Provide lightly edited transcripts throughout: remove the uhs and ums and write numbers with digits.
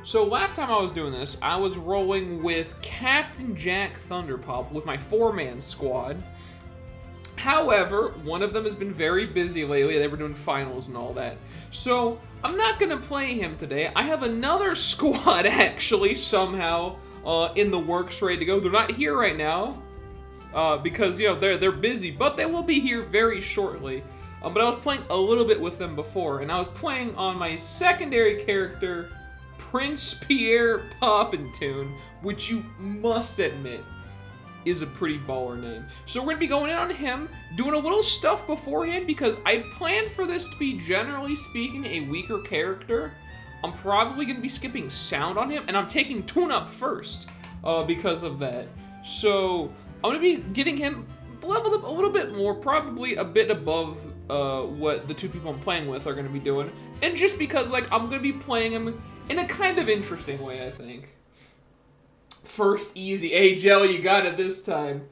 So last time I was doing this, I was rolling with Captain Jack Thunderpop with my 4-man squad. However, one of them has been very busy lately. They were doing finals and all that. So I'm not going to play him today. I have another squad actually somehow in the works ready to go. They're not here right now because, you know, they're busy, but they will be here very shortly. But I was playing a little bit with them before, and I was playing on my secondary character, Prince Pierre Poppintoon, which you must admit is a pretty baller name. So we're going to be going in on him, doing a little stuff beforehand, because I planned for this to be, generally speaking, a weaker character. I'm probably going to be skipping sound on him, and I'm taking tune-up first because of that. So I'm going to be getting him leveled up a little bit more, probably a bit above what the two people I'm playing with are going to be doing. And just because, like, I'm going to be playing him in a kind of interesting way, I think. First easy. Hey, Jelly, you got it this time.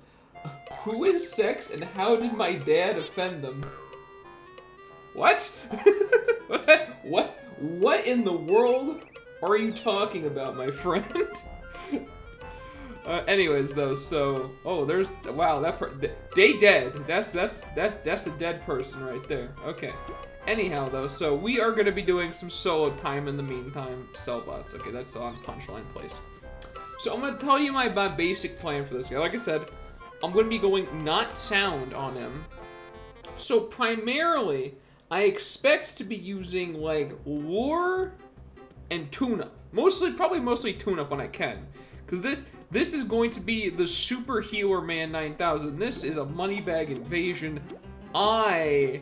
Who is sex and how did my dad offend them? What? What's that? What in the world are you talking about, my friend? Anyways, though, so there's wow, they dead. That's a dead person right there. Okay. Anyhow, though, so we are gonna be doing some solo time in the meantime. Cellbots. Okay, that's on punchline place. So I'm gonna tell you my basic plan for this guy. Like I said, I'm gonna be going not sound on him. So primarily, I expect to be using like lure and tune-up. Probably mostly tune-up when I can. Because this is going to be the Super Healer Man 9000. This is a Moneybag Invasion. I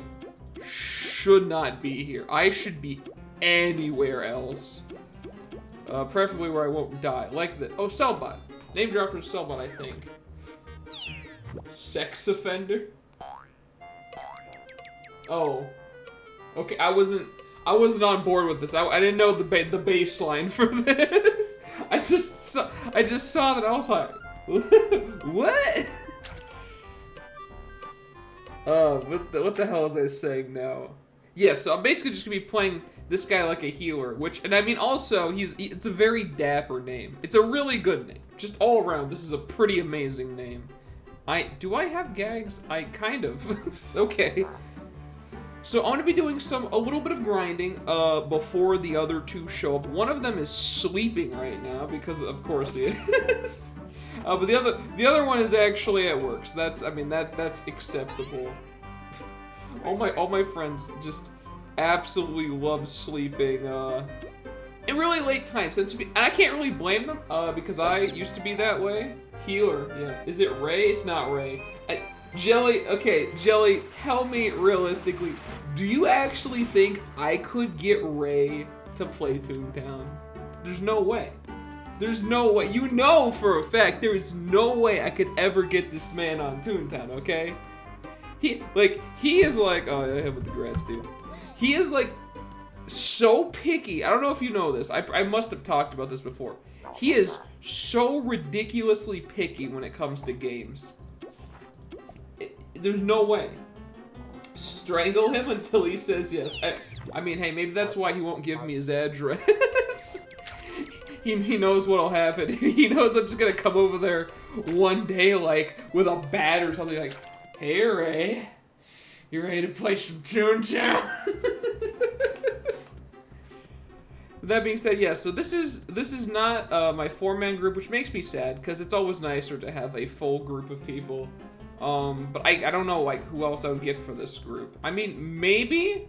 should not be here. I should be anywhere else. Preferably where I won't die. Like that. Oh, Cellbot. Name dropper Cellbot, I think. Sex offender? Oh. Okay, I wasn't on board with this. I didn't know the baseline for this. I just saw that. I was like, what? What the hell is I saying now? Yeah, so I'm basically just gonna be playing this guy like a healer, and I mean also it's a very dapper name. It's a really good name. Just all around, this is a pretty amazing name. Do I have gags? I kind of. Okay. So I'm gonna be doing a little bit of grinding before the other two show up. One of them is sleeping right now because of course he is. But the other one is actually at work. So that's acceptable. All my friends just absolutely love sleeping in really late times. And I can't really blame them because I used to be that way. Healer, yeah. Is it Ray? It's not Ray. Jelly, tell me realistically, do you actually think I could get Ray to play Toontown? There's no way. There's no way. You know for a fact there is no way I could ever get this man on Toontown, okay? He is like, oh, I have with the grads, dude. He is like so picky. I don't know if you know this. I must have talked about this before. He is so ridiculously picky when it comes to games. There's no way. Strangle him until he says yes. I mean, hey, maybe that's why he won't give me his address. He knows what'll happen. He knows I'm just gonna come over there one day, like, with a bat or something, like, hey, Ray, you ready to play some Toontown? That being said, yeah, so this is not my 4-man group, which makes me sad, because it's always nicer to have a full group of people. But I don't know, like, who else I would get for this group. I mean, maybe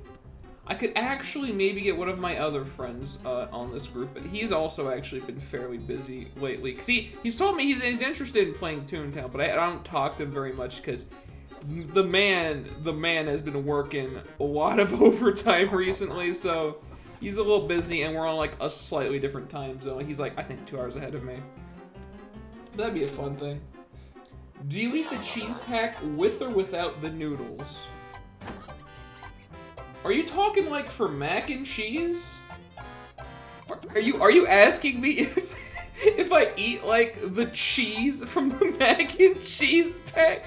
I could actually maybe get one of my other friends on this group, but he's also actually been fairly busy lately. Because he's told me he's interested in playing Toontown, but I don't talk to him very much because the man has been working a lot of overtime recently, so he's a little busy, and we're on, like, a slightly different time zone. He's, like, I think 2 hours ahead of me. That'd be a fun thing. Do you eat the cheese pack with or without the noodles? Are you talking like for mac and cheese? Are you asking me if I eat like the cheese from the mac and cheese pack?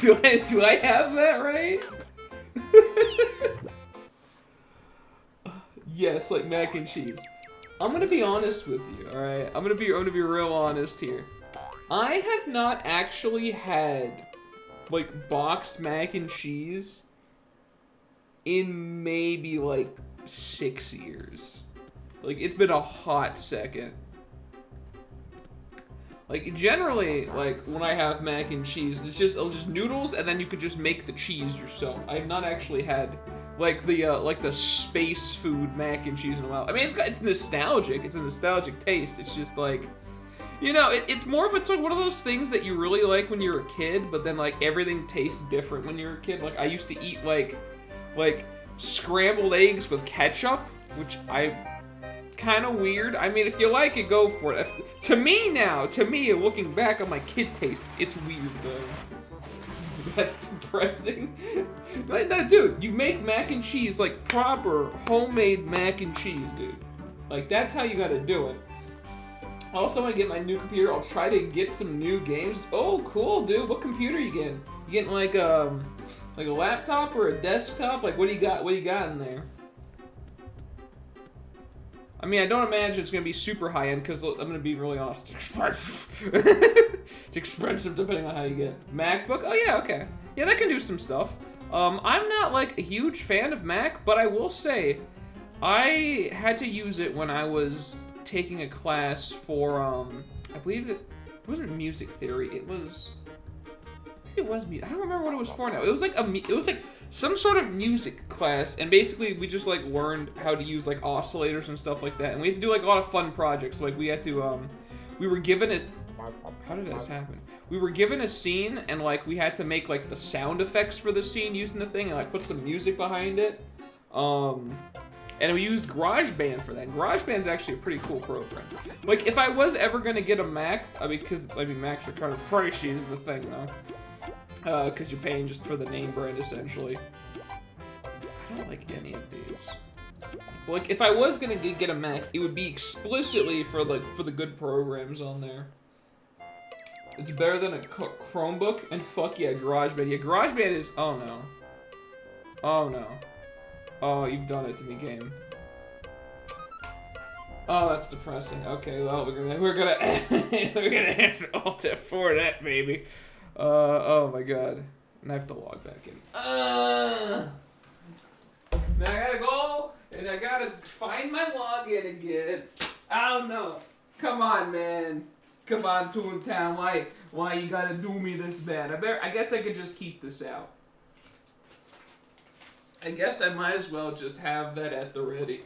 Do I have that right? Yes, like mac and cheese. I'm gonna be honest with you, all right? I'm gonna be real honest here. I have not actually had like boxed mac and cheese in maybe like 6 years. Like it's been a hot second. Like generally, like when I have mac and cheese, it's just noodles, and then you could just make the cheese yourself. I have not actually had like the space food mac and cheese in a while. I mean, it's nostalgic. It's a nostalgic taste. It's just like, you know, it's more of it's like one of those things that you really like when you're a kid, but then like everything tastes different when you're a kid. Like I used to eat like scrambled eggs with ketchup, which I kind of weird. I mean, if you like it, go for it. To me, looking back on my kid tastes, it's weird though. That's depressing. But no, dude, you make mac and cheese like proper homemade mac and cheese, dude. Like that's how you gotta do it. Also, when I get my new computer, I'll try to get some new games. Oh, cool, dude. What computer are you getting? You getting like a laptop or a desktop? Like, what do you got? What do you got in there? I mean, I don't imagine it's gonna be super high end because I'm gonna be really honest. It's expensive depending on how you get. MacBook? Oh yeah, okay. Yeah, that can do some stuff. I'm not like a huge fan of Mac, but I will say, I had to use it when I was taking a class for I believe it wasn't music theory. It was. I don't remember what it was for now. It was like some sort of music class, and basically we just like learned how to use like oscillators and stuff like that, and we had to do like a lot of fun projects. Like we had to we were given a how did this happen? We were given a scene, and like we had to make like the sound effects for the scene using the thing, and like put some music behind it. And we used GarageBand for that. GarageBand's actually a pretty cool program. Like, if I was ever gonna get a Mac, because Macs are kind of pricey is the thing, though. Because you're paying just for the name brand, essentially. I don't like any of these. Like, if I was gonna get a Mac, it would be explicitly for the good programs on there. It's better than a Chromebook, and fuck yeah, GarageBand. Yeah, GarageBand is, oh no. Oh no. Oh, you've done it to me, game. Oh, that's depressing. Okay, well, we're gonna have to Alt F4 that, baby. Oh my god. And I have to log back in. Now I gotta go, and I gotta find my login again. Oh no. Come on, man. Come on, Toontown. Why you gotta do me this bad? I guess I could just keep this out. I guess I might as well just have that at the ready.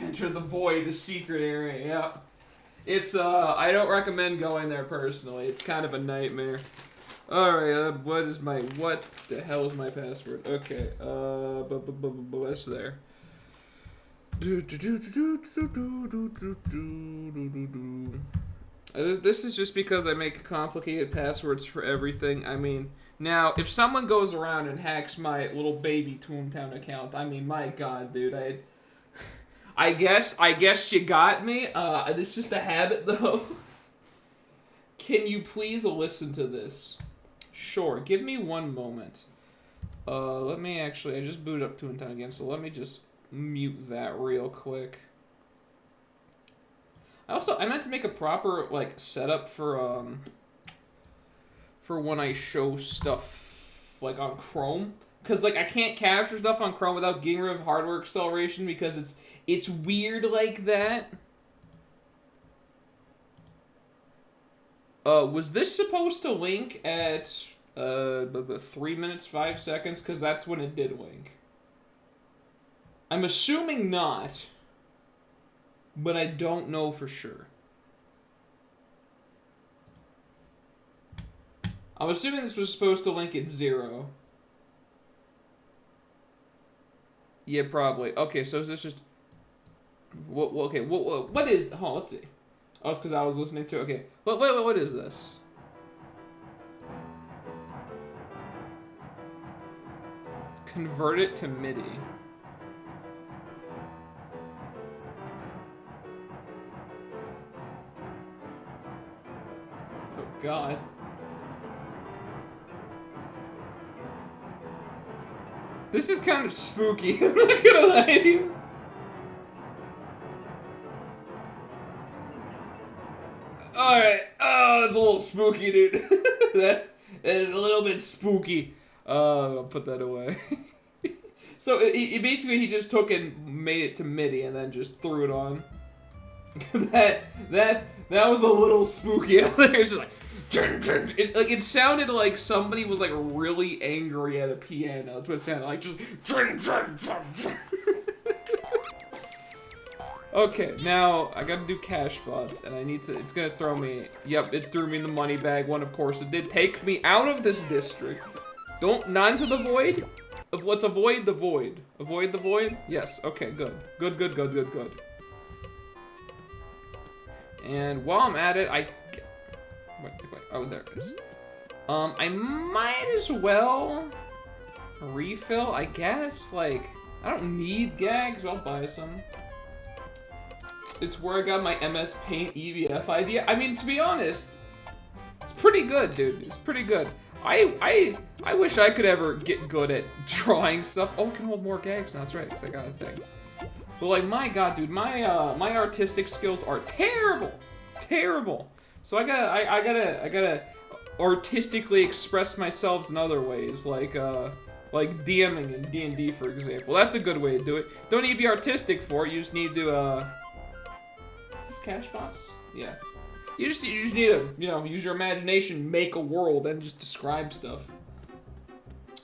Enter the void, a secret area, yeah. It's, I don't recommend going there personally. It's kind of a nightmare. Alright, what the hell is my password? Okay, what's there? This is just because I make complicated passwords for everything. I mean, now, if someone goes around and hacks my little baby Toontown account, I mean, my god, dude, I guess you got me. It's just a habit, though. Can you please listen to this? Sure, give me one moment. Let me I just booted up Toontown again, so let me just mute that real quick. I meant to make a proper, like, setup for when I show stuff, like, on Chrome. Because, like, I can't capture stuff on Chrome without getting rid of hardware acceleration because it's weird like that. Was this supposed to link at, 3 minutes, 5 seconds? Because that's when it did link. I'm assuming not. But I don't know for sure. I'm assuming this was supposed to link at 0. Yeah, probably. Okay, so is this just... what is... Hold on, let's see. Oh, it's because I was listening to... Okay. What is this? Convert it to MIDI. God. This is kind of spooky. I'm not gonna lie to you. Alright. Oh, it's a little spooky, dude. that is a little bit spooky. I'll put that away. So he basically he just took and made it to MIDI and then just threw it on. that was a little spooky out there. It's just like, it sounded like somebody was like really angry at a piano. That's what it sounded like. Just okay, now I gotta do cash bots, and I need to. It's gonna throw me. Yep, it threw me in the money bag one. Of course, it did take me out of this district. Not into the void. Let's avoid the void. Avoid the void? Yes, okay, good. Good. And while I'm at it, wait, oh, there it is. I might as well refill, I guess, like, I don't need gags, I'll buy some. It's where I got my MS Paint EVF idea. I mean, to be honest, it's pretty good, dude, it's pretty good. I wish I could ever get good at drawing stuff. Oh, I can hold more gags now. That's right, because I got a thing. But like, my God, dude, my artistic skills are terrible. So I gotta artistically express myself in other ways, like DMing in D&D, for example. That's a good way to do it. Don't need to be artistic for it. You just need to is this cash bots? Yeah. You just need to, use your imagination, make a world, and just describe stuff.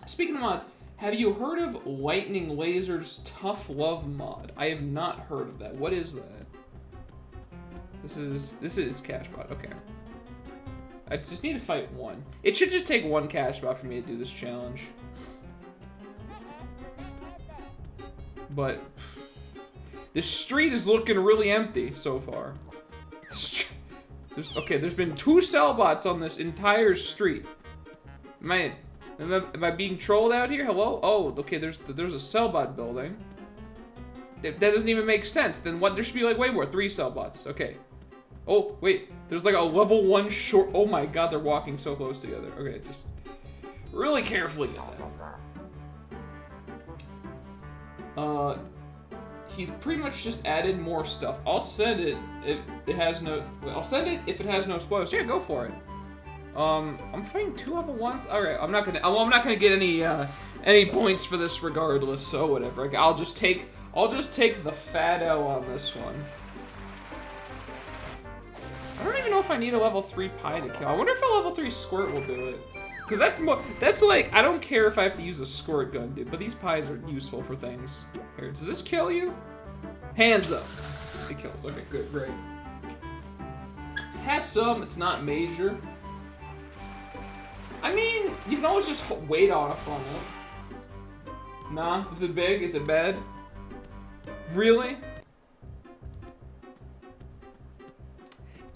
Speaking of mods, have you heard of Lightning Laser's Tough Love mod? I have not heard of that. What is that? This is Cashbot. Okay. I just need to fight one. It should just take one Cashbot for me to do this challenge. But this street is looking really empty so far. There's been 2 Cellbots on this entire street. Am I being trolled out here? Hello? Oh, okay, there's a Cellbot building. That doesn't even make sense. Then what? There should be like way more. 3 Cellbots. Okay. Oh, wait. There's like a level 1 short. Oh my God, they're walking so close together. Okay, just really carefully get that. He's pretty much just added more stuff. I'll send it if it has no. I'll send it if it has no spoilers. Yeah, go for it. I'm fighting 2 level 1s. All right, I'm not gonna get any points for this regardless. So whatever. I'll just take the fat L on this one. I don't even know if I need a level 3 pie to kill. I wonder if a level 3 squirt will do it. Cause that's like, I don't care if I have to use a squirt gun, dude, but these pies are useful for things. Here, does this kill you? Hands up. It kills, okay, good, great. Has some, it's not major. I mean, you can always just wait off on it. Nah, is it big? Is it bad? Really?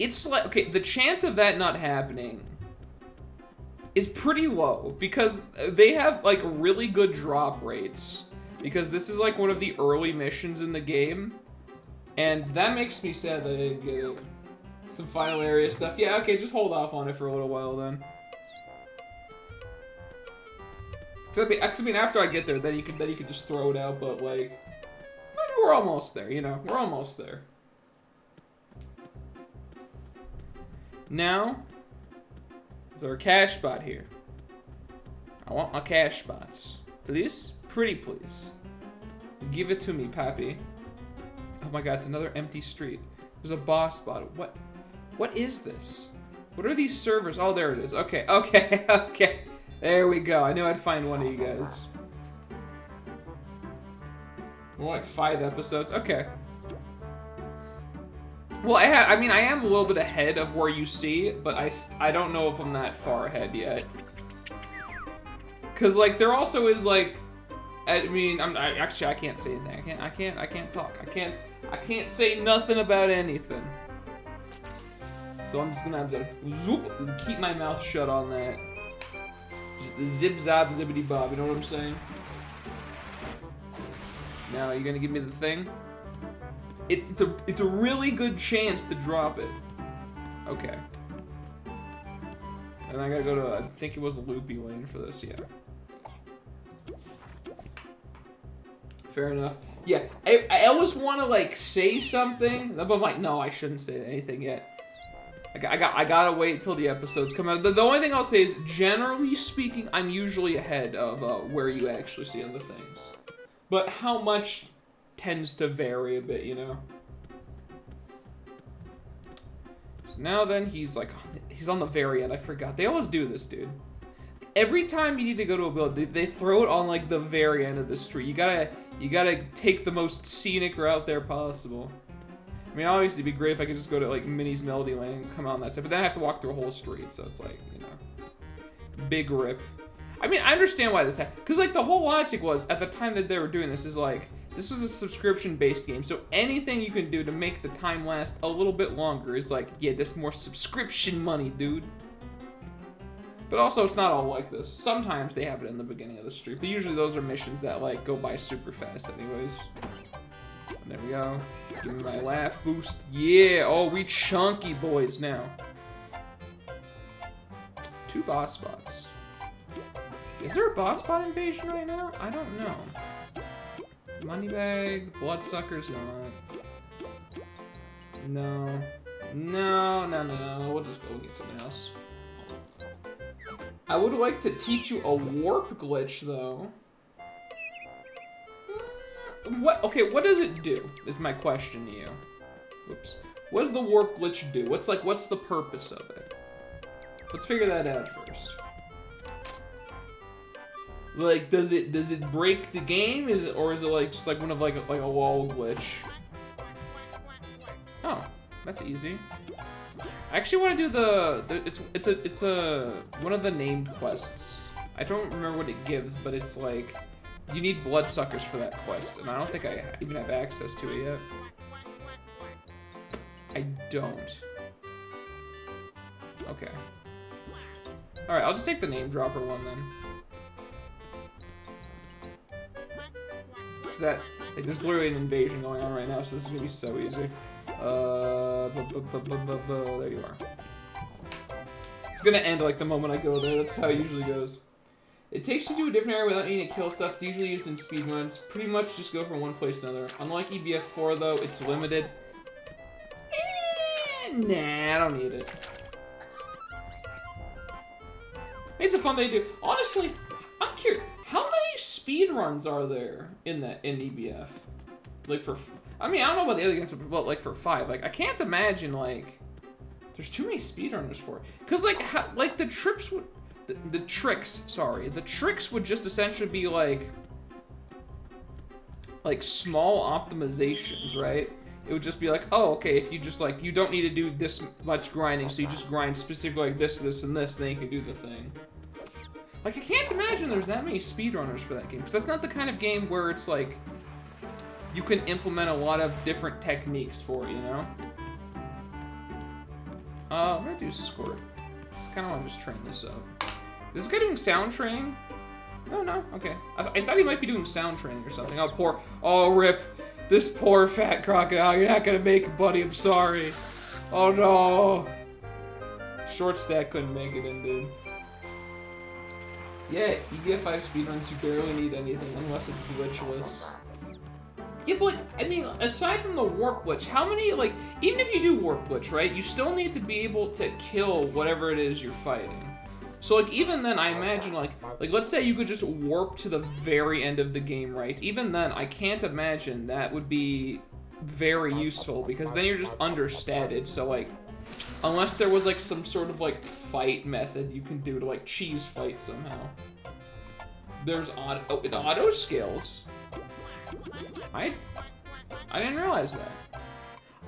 It's like, okay, the chance of that not happening is pretty low because they have like really good drop rates because this is like one of the early missions in the game, and that makes me sad that I didn't get it. Some final area stuff. Yeah, okay, just hold off on it for a little while then. I mean, after I get there, then you could just throw it out. But like, maybe we're almost there. We're almost there. Now, there's our cash bot here. I want my cash bots. Please? Pretty please. Give it to me, Pappy. Oh my God, it's another empty street. There's a boss bot. What is this? What are these servers? Oh, there it is. Okay. There we go. I knew I'd find one of you guys. More like 5 episodes. Okay. Well, I am a little bit ahead of where you see, but I don't know if I'm that far ahead yet. Cause like there also is like, I mean, actually I can't say anything. I can't talk. I can't say nothing about anything. So I'm just gonna have to keep my mouth shut on that. Just the zip zap zippity bob. You know what I'm saying? Now you're gonna give me the thing. It's a really good chance to drop it. Okay. And I gotta go to, I think it was a loopy lane for this, yeah. Fair enough. Yeah, I always want to like say something, but I'm like, no, I shouldn't say anything yet. I gotta wait till the episodes come out. The only thing I'll say is, generally speaking, I'm usually ahead of where you actually see other things. But how much tends to vary a bit, you know? So now then, he's on the very end. I forgot. They always do this, dude. Every time you need to go to a build, they throw it on like the very end of the street. You gotta take the most scenic route there possible. I mean, obviously it'd be great if I could just go to like Minnie's Melody Lane and come out on that side, but then I have to walk through a whole street, so it's like, you know, big rip. I mean, I understand why this happened, because like the whole logic was, at the time that they were doing this, is like, this was a subscription-based game, so anything you can do to make the time last a little bit longer is like, yeah, that's more subscription money, dude. But also, it's not all like this. Sometimes they have it in the beginning of the street, but usually those are missions that like go by super fast anyways. And there we go. Give me my laugh boost. Yeah, oh, we chunky boys now. 2 boss spots. Is there a boss spot invasion right now? I don't know. Moneybag, bloodsucker's not. No. No. We'll just go get something else. I would like to teach you a warp glitch, though. Okay, what does it do, is my question to you. Whoops. What does the warp glitch do? What's the purpose of it? Let's figure that out first. Like, does it break the game? Or is it like just like one of like a wall glitch? Oh, that's easy. I actually want to do it's one of the named quests. I don't remember what it gives, but it's like you need bloodsuckers for that quest, and I don't think I even have access to it yet. I don't. Okay. All right, I'll just take the name dropper one then. That, like, there's literally an invasion going on right now, so this is gonna be so easy. There you are. It's gonna end like the moment I go there. That's how it usually goes. It takes you to a different area without needing to kill stuff. It's usually used in speedruns. Pretty much just go from one place to another. Unlike EBF4 though, it's limited. Nah, I don't need it. It's a fun thing to do. Honestly, I'm curious. How many speedruns are there in EBF? Like for, I mean, I don't know about the other games, but like for 5, like I can't imagine like there's too many speedrunners for it. Cause like the tricks would, the tricks would just essentially be like small optimizations, right? It would just be like, oh, okay, if you just like, you don't need to do this much grinding, so you just grind specifically like this, and this, then you can do the thing. Like, I can't imagine there's that many speedrunners for that game, because that's not the kind of game where it's like, you can implement a lot of different techniques for it, you know? I'm gonna do Squirt. Just kind of want to just train this up. Is this guy doing sound training? No, okay. I thought he might be doing sound training or something. Oh, rip. This poor fat crocodile, you're not gonna make it, buddy, I'm sorry. Oh no. Short stack couldn't make it in, dude. Yeah, EBF5 speedruns, you barely need anything unless it's glitchless. Yeah, but, I mean, aside from the warp glitch, how many, like, even if you do warp glitch, right, you still need to be able to kill whatever it is you're fighting. So, like, even then, I imagine, like, let's say you could just warp to the very end of the game, right? Even then, I can't imagine that would be very useful, because then you're just understated, so, like, unless there was, like, some sort of, like, fight method you can do to, like, cheese fight somehow. There's it auto scales. I didn't realize that.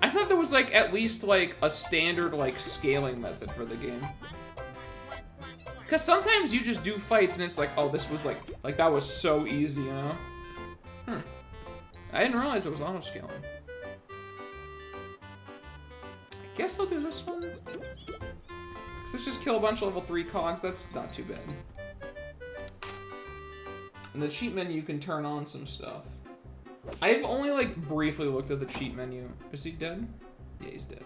I thought there was, like, at least, like, a standard, like, scaling method for the game. Because sometimes you just do fights and it's like, oh, this was like that was so easy, you know? I didn't realize it was auto-scaling. I guess I'll do this one. Because let's just kill a bunch of level 3 cogs, that's not too bad. In the cheat menu, you can turn on some stuff. I've only, like, briefly looked at the cheat menu. Is he dead? Yeah, he's dead.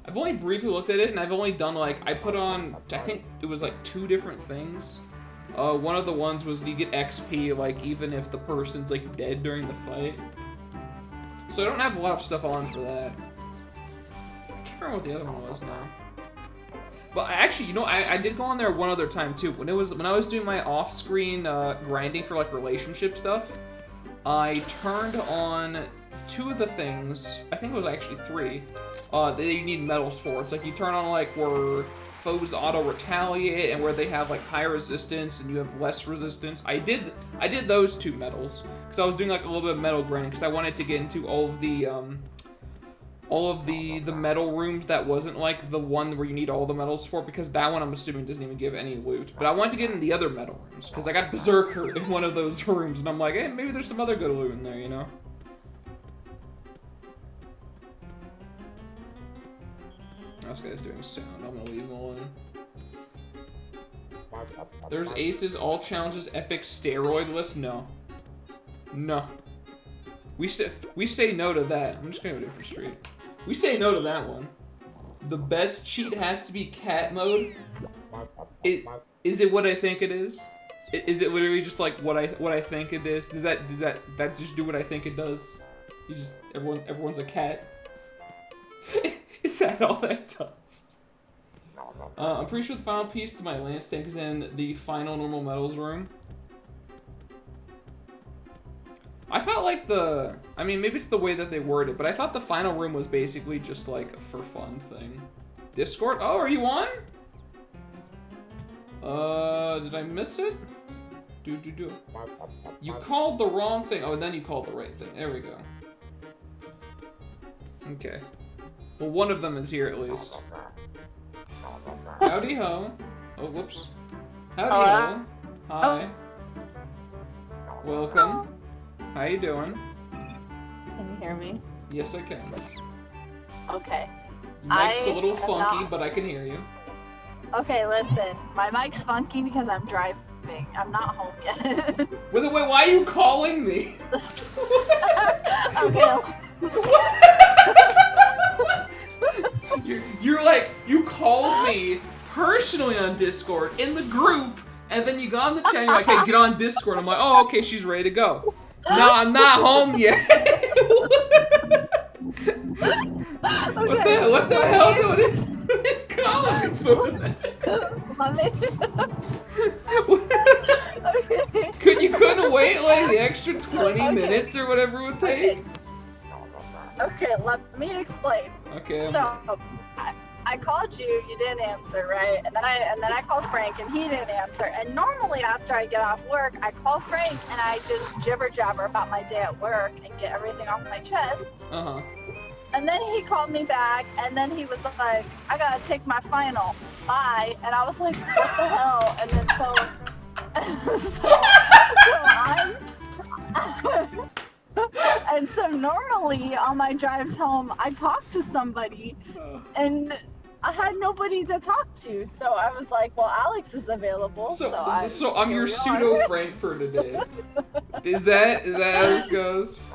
I've only briefly looked at it, and I've only done, like, I put on, I think it was, like, 2 different things. One of the ones was you get XP, like, even if the person's, like, dead during the fight. So I don't have a lot of stuff on for that. remember what the other one was now. But actually, you know, I did go on there one other time too. When I was doing my off-screen grinding for like relationship stuff, I turned on 2 of the things. I think it was actually 3. That you need medals for. It's like you turn on like where foes auto retaliate and where they have like high resistance and you have less resistance. I did those 2 medals because I was doing like a little bit of medal grinding because I wanted to get into all of the medal rooms that wasn't like the one where you need all the medals for, because that one I'm assuming doesn't even give any loot. But I wanted to get in the other medal rooms because I got Berserker in one of those rooms and I'm like, hey, maybe there's some other good loot in there, you know? This guy's doing sound. I'm gonna leave him alone. There's aces, all challenges, epic steroid list. No. No. We say no to that. I'm just gonna do it for street. We say no to that one. The best cheat has to be cat mode. Is it what I think it is? Is it literally just like what I think it is? Does that just do what I think it does? You just everyone's a cat. Is that all that does? I'm pretty sure the final piece to my lance tank is in the final normal medals room. I felt like I mean, maybe it's the way that they word it, but I thought the final room was basically just like a for fun thing. Discord? Oh, are you on? Did I miss it? Do. You called the wrong thing. Oh, and then you called the right thing. There we go. Okay. Well, one of them is here at least. Howdy ho. Oh, whoops. Howdy ho. Hi. Welcome. How you doing? Can you hear me? Yes, I can. Okay. Mic's a little funky, but I can hear you. Okay, listen. My mic's funky because I'm driving. I'm not home yet. Wait, why are you calling me? Okay. You're like, you called me personally on Discord in the group, and then you got on the chat and you're like, hey, get on Discord. I'm like, oh, okay, she's ready to go. No, I'm not home yet. Okay, what the hell do you calling me for? Okay. You couldn't wait like the extra 20 minutes or whatever it would take? Okay, let me explain. Okay. So, I called you, you didn't answer, right? And then I called Frank and he didn't answer. And normally after I get off work, I call Frank and I just jibber jabber about my day at work and get everything off my chest. Uh-huh. And then he called me back and then he was like, I gotta take my final. Bye. And I was like, what the hell? And then so and so normally on my drives home, I talk to somebody and I had nobody to talk to. So I was like, well, Alex is available. So I'm your pseudo Frank for today. Is that how this goes?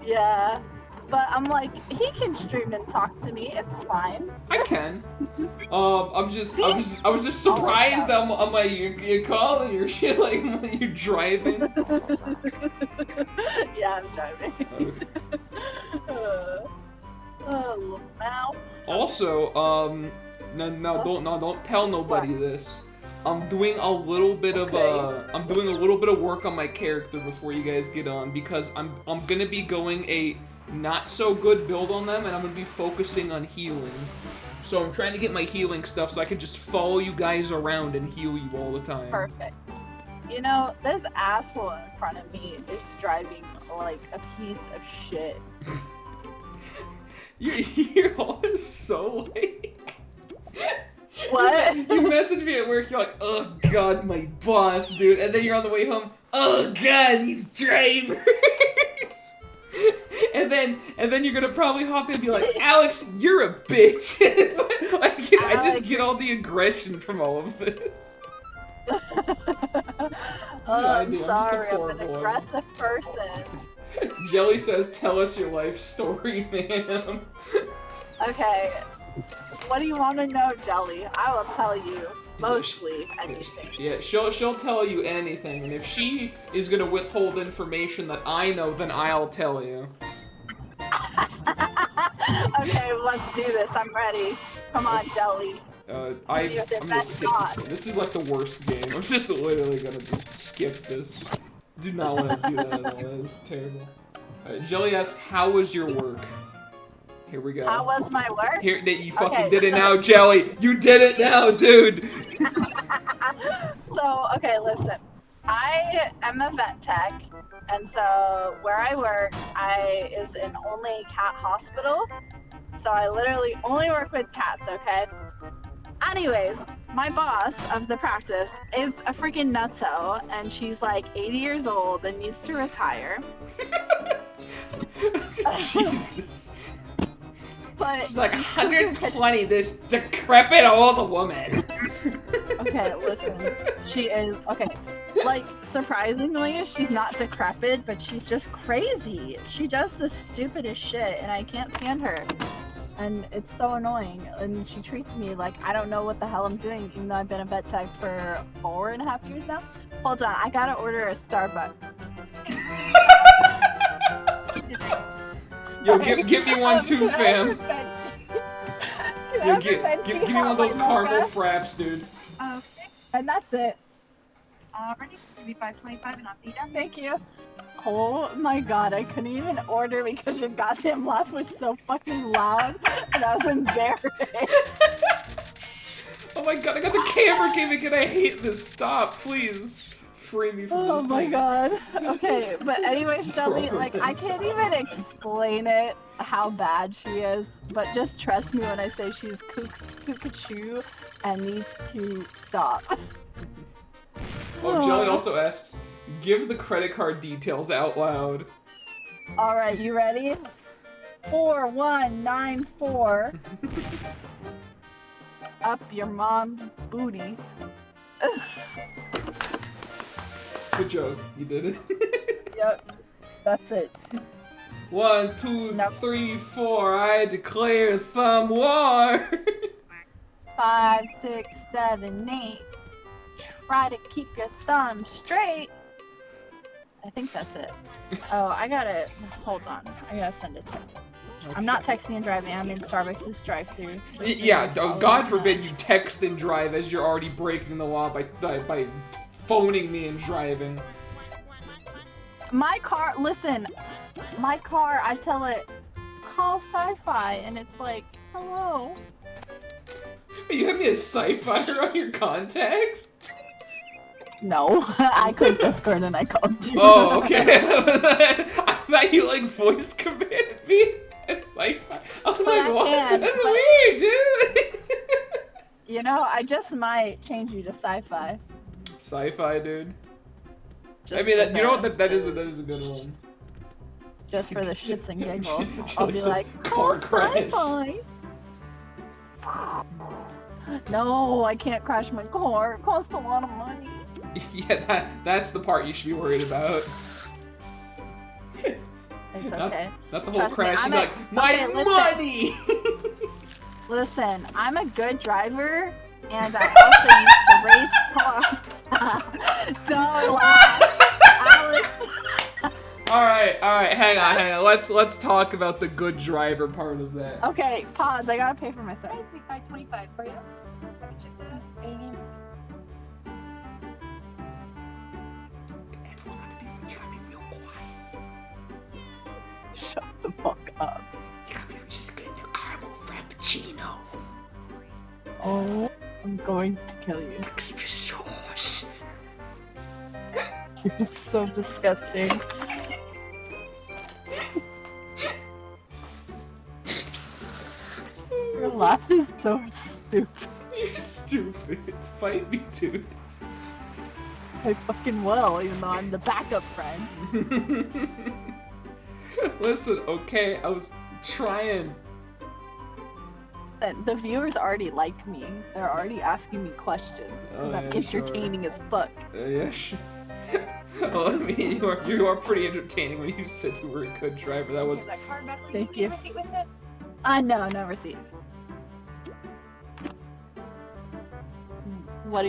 Yeah. But I'm like, he can stream and talk to me. It's fine. I can. I was just surprised that I'm like, you're calling, you're shit, like, you're driving. Yeah, I'm driving. Now. Also, don't tell nobody this. I'm doing a little bit of work on my character before you guys get on, because I'm gonna be going a not so good build on them, and I'm gonna be focusing on healing. So I'm trying to get my healing stuff so I can just follow you guys around and heal you all the time. Perfect. You know, this asshole in front of me is driving like a piece of shit. You're always so like... What? You message me at work, you're like, oh god, my boss, dude. And then you're on the way home, oh god, these drivers. And then you're gonna probably hop in and be like, Alex, you're a bitch. I just get all the aggression from all of this. I'm sorry, I'm an aggressive person. Jelly says, tell us your life story, ma'am. Okay, what do you want to know, Jelly? I will tell you mostly anything. Yeah, she'll tell you anything, and if she is gonna withhold information that I know, then I'll tell you. Okay, let's do this. I'm ready. Come on, Jelly. I'm gonna skip this game. This is like the worst game. I'm just literally gonna just skip this. Do not want to do that at all. That's terrible. Alright, Jelly asks, how was your work? Here we go. How was my work? Here, you fucking did it now, Jelly. You did it now, dude. So, okay, listen. I am a vet tech, and so where I work, is an only cat hospital. So I literally only work with cats, okay? Anyways, my boss of the practice is a freaking nutso, and she's like 80 years old and needs to retire. Jesus. But she's like 120, this decrepit old woman. Okay, listen. She is, okay. Like, surprisingly, she's not decrepit, but she's just crazy. She does the stupidest shit, and I can't stand her. And it's so annoying. And she treats me like I don't know what the hell I'm doing, even though I've been a vet tech for 4.5 years now. Hold on, I gotta order a Starbucks. Yo, give me one too, fam. Yo, give me one of those caramel fraps, dude. Okay, and that's it. Ready? It's be 525 and I'll be done. Thank you. Oh my god, I couldn't even order because your goddamn laugh was so fucking loud and I was embarrassed. Oh my god, I got the camera gimmick and I hate this. Stop, please. Free me from this. Oh my god. Okay, but anyway, Shelly, like, I can't even explain it, how bad she is, but just trust me when I say she's cuckoo and needs to stop. Oh, Jelly also asks, give the credit card details out loud. Alright, you ready? 4194. Up your mom's booty. Good joke, you did it. Yep, that's it. 1, 2, Nope. 3, 4, I declare thumb war! 5, 6, 7, 8. Try to keep your thumb straight. I think that's it. Oh, I gotta, hold on. I gotta send a text. I'm not texting and driving, I'm in Starbucks' drive-thru. Yeah, God forbid you text and drive as you're already breaking the law by phoning me and driving. My car, listen, my car, I tell it, call sci-fi, and it's like, hello. You have me a sci-fi on your contacts? No, I clicked Discord and I called you. Oh, okay. I thought you like voice commanded me as sci-fi. I was But like, I what? can, That's but- weird, dude. You know, I just might change you to sci-fi. Sci-fi, dude. Just I mean, for you know the- what? That is a good one. Just for the shits and giggles. Just I'll be a like, car call crash. sci-fi. No, I can't crash my car. It costs a lot of money. Yeah, that's the part you should be worried about. It's Not- okay. Not the whole Trust me, crash. I'm You're a- like, my okay, listen. money! Listen, I'm a good driver, and I also used to race cars. Don't laugh, Alex. Alright, hang on. Let's talk about the good driver part of that. Okay, pause. I gotta pay for my service. It's 525 for you. Let me check that. You gotta be real quiet. Shut the fuck up. You gotta be just getting your caramel frappuccino. Oh, I'm going to kill you. You're so disgusting. Your laugh is so stupid. You're stupid. Fight me, dude. I fucking will, even though I'm the backup friend. Listen, okay, I was trying. And the viewers already like me. They're already asking me questions because Oh, I'm yeah, sure. entertaining as fuck. Yeah. Well, I mean, you are pretty entertaining when you said you were a good driver. That was. Is that card back? Thank Can you. Receipt with it? No, no receipt. What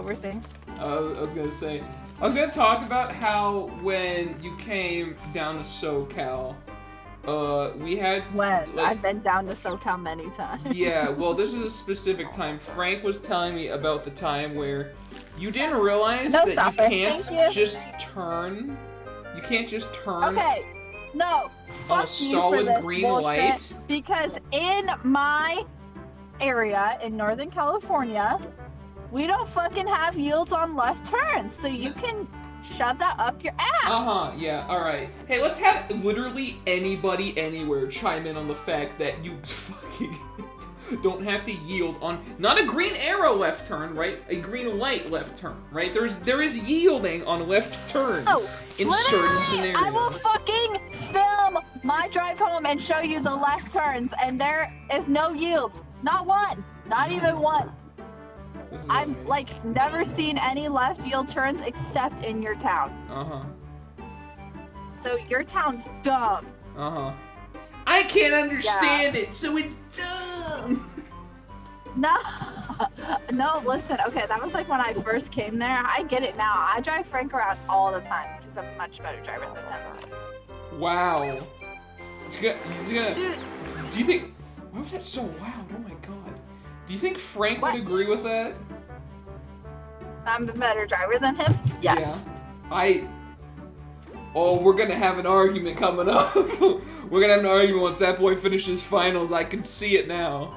we're saying? I was gonna say. I was gonna talk about how when you came down to SoCal, We had When? like, I've been down to SoCal many times. yeah, well, this is a specific time. Frank was telling me about the time where you didn't realize No, that stop you it. can't Thank you. just turn. You can't just turn Okay, no, on a fuck you solid for this green bullshit, light. because in my area in Northern California, we don't fucking have yields on left turns, so you can shove that up your ass. Yeah, alright. Hey, let's have literally anybody anywhere chime in on the fact that you fucking don't have to yield on, not a green arrow left turn, right? A green light left turn, right? There is yielding on left turns in certain Literally, scenarios. I will fucking film my drive home and show you the left turns, and there is no yields. Not one. Not even one. This is I've amazing. like never seen any left yield turns except in your town. So your town's dumb. I can't understand it, so it's dumb. No, no, listen, okay, that was like when I first came there. I get it now. I drive Frank around all the time because I'm a much better driver than him. Wow. He's gonna Dude, do you think, why was that so loud? Oh my god. Do you think Frank What? would agree with that? I'm a better driver than him? Yes. Yeah. Oh, we're gonna have an argument coming up. We're gonna have an argument once that boy finishes finals. I can see it now.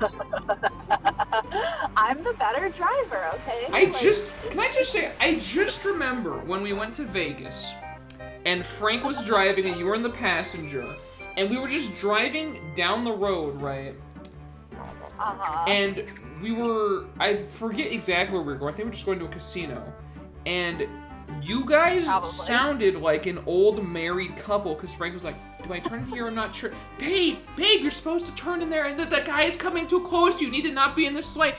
I'm the better driver, okay? Can I just say, I just remember when we went to Vegas and Frank was driving and you were in the passenger and we were just driving down the road, right? And I forget exactly where we were going. I think we were just going to a casino. And you guys Probably. sounded like an old married couple because Frank was like, do I turn in here? I'm not sure. Babe, you're supposed to turn in there and that guy is coming too close to you. You need to not be in this way.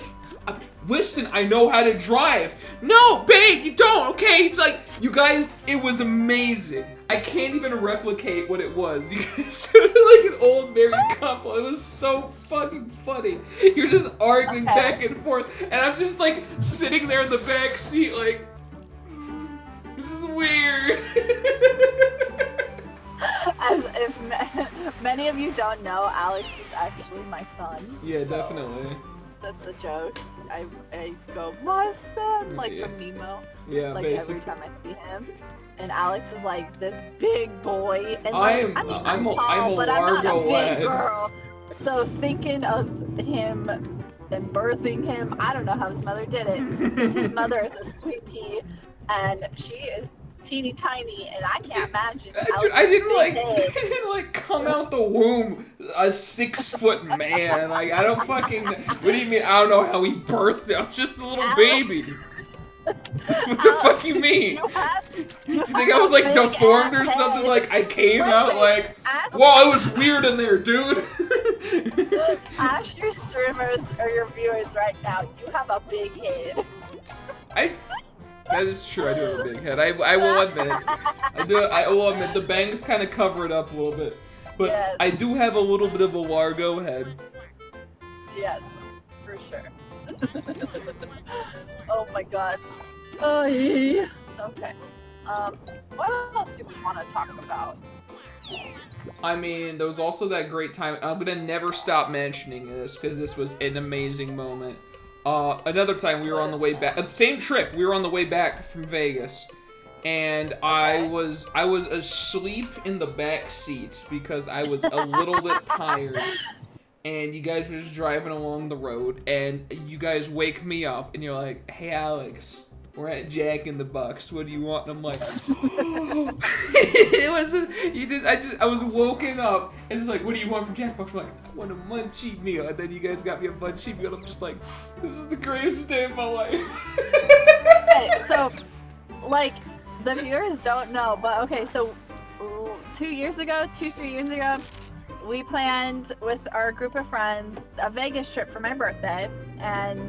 Listen, I know how to drive. No, babe, you don't, okay? It's like, you guys, it was amazing. I can't even replicate what it was. You guys sounded like an old married couple. It was so fucking funny. You're just arguing back and forth, and I'm just like sitting there in the back seat like, this is weird. As if many of you don't know, Alex is actually my son. Yeah, so definitely. That's a joke. I go, my son, like Yeah. from Nemo. Yeah, Like basically. every time I see him. AndAlex is like this big boy. And I'm tall, a but I'm not a Largo big lad. girl. So thinking of him and birthing him, I don't know how his mother did it. Because his mother is a sweet pea and she is teeny tiny, and I can't imagine. Dude, I didn't Alex's like, big I didn't like come out the womb a 6-foot man. Like, I don't fucking. What do you mean? I don't know how he birthed it. I was just a little Alex- baby. What the fuck you mean? You You think I was like deformed or something? Like I came out like, whoa, it was weird in there, dude. Ask your streamers or your viewers right now. You have a big head. That is true. I do have a big head. I will admit. I will admit the bangs kind of cover it up a little bit, but Yes. I do have a little bit of a Largo head. Yes, for sure. Oh my god. Oh, yeah. Okay. What else do we want to talk about? I mean, there was also that great time. I'm gonna never stop mentioning this because this was an amazing moment. Another time we were on the way back, the same trip, we were on the way back from Vegas, and I was asleep in the back seat because I was a little bit tired. And you guys were just driving along the road, and you guys wake me up, and you're like, "Hey, Alex, we're at Jack in the Box. What do you want?" And I'm like, I was woken up, and it's like, "What do you want from Jack in the Box?" I'm like, "I want a munchie meal." And then you guys got me a munchie meal. And I'm just like, "This is the greatest day of my life." Okay, so, like, the viewers don't know, but okay, so 3 years ago, we planned with our group of friends a Vegas trip for my birthday, and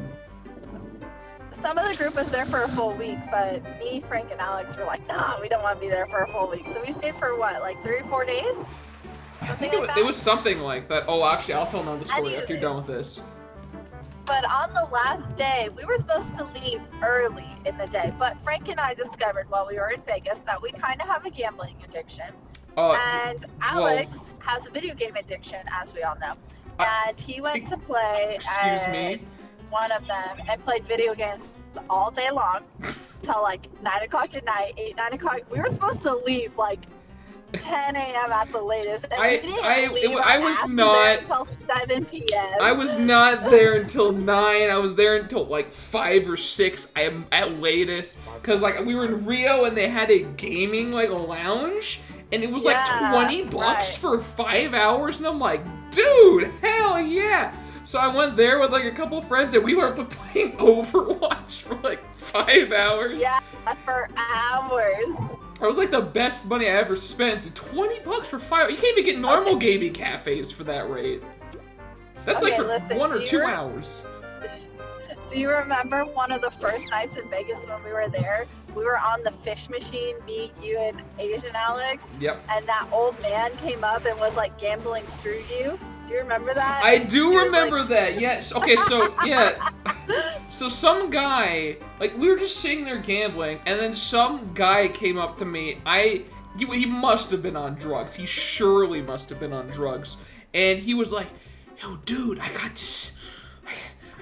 some of the group was there for a full week, but me, Frank, and Alex were like, nah, we don't want to be there for a full week. So we stayed for what, like 3 or 4 days? Something like that? It was something like that. Oh, actually, I'll tell another story after you're done with Anyways. this. But on the last day, we were supposed to leave early in the day, but Frank and I discovered while we were in Vegas that we kind of have a gambling addiction. And Alex has a video game addiction, as we all know. And he went to play Excuse me? one of them and played video games all day long till like 9 o'clock at night, 9 o'clock. We were supposed to leave like 10 a.m. at the latest. And we didn't leave I was not until 7 p.m. I was not there until 9. I was there until like 5 or 6 at latest. Cause like we were in Rio and they had a gaming like lounge. And it was like $20 for 5 hours, and I'm like, dude, hell yeah! So I went there with like a couple friends, and we were playing Overwatch for like 5 hours. Yeah, for hours. That was like the best money I ever spent. Dude, $20 for 5. You can't even get normal gaming cafes for that rate. That's like for 1 or 2 hours. Do you remember one of the first nights in Vegas when we were there? We were on the fish machine, me, you, and Asian Alex. Yep. And that old man came up and was like gambling through you. Do you remember that? I do remember that, yes. Okay, so, yeah. So some guy, like, we were just sitting there gambling, and then some guy came up to me. He must have been on drugs. He surely must have been on drugs. And he was like, yo, dude, I got this...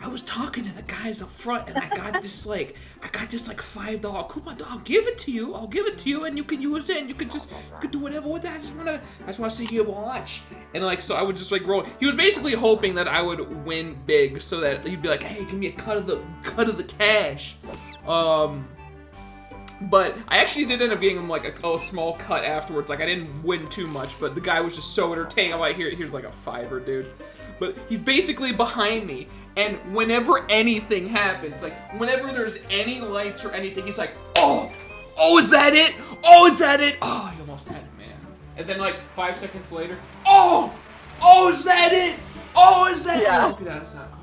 I was talking to the guys up front, and I got this like $5 coupon. I'll give it to you, and you can use it, and you can do whatever with that. I just wanna see you watch. And like, so I would just like roll. He was basically hoping that I would win big, so that he'd be like, hey, give me a cut of the cash. But I actually did end up getting him like a small cut afterwards. Like I didn't win too much, but the guy was just so entertaining. I'm like, here's like a $5, dude. But he's basically behind me, and whenever anything happens, like whenever there's any lights or anything, he's like, oh, is that it? Oh, is that it? Oh, he almost had it, man. And then like 5 seconds later, oh, is that it? Oh, is that it? Oh, that's not quite.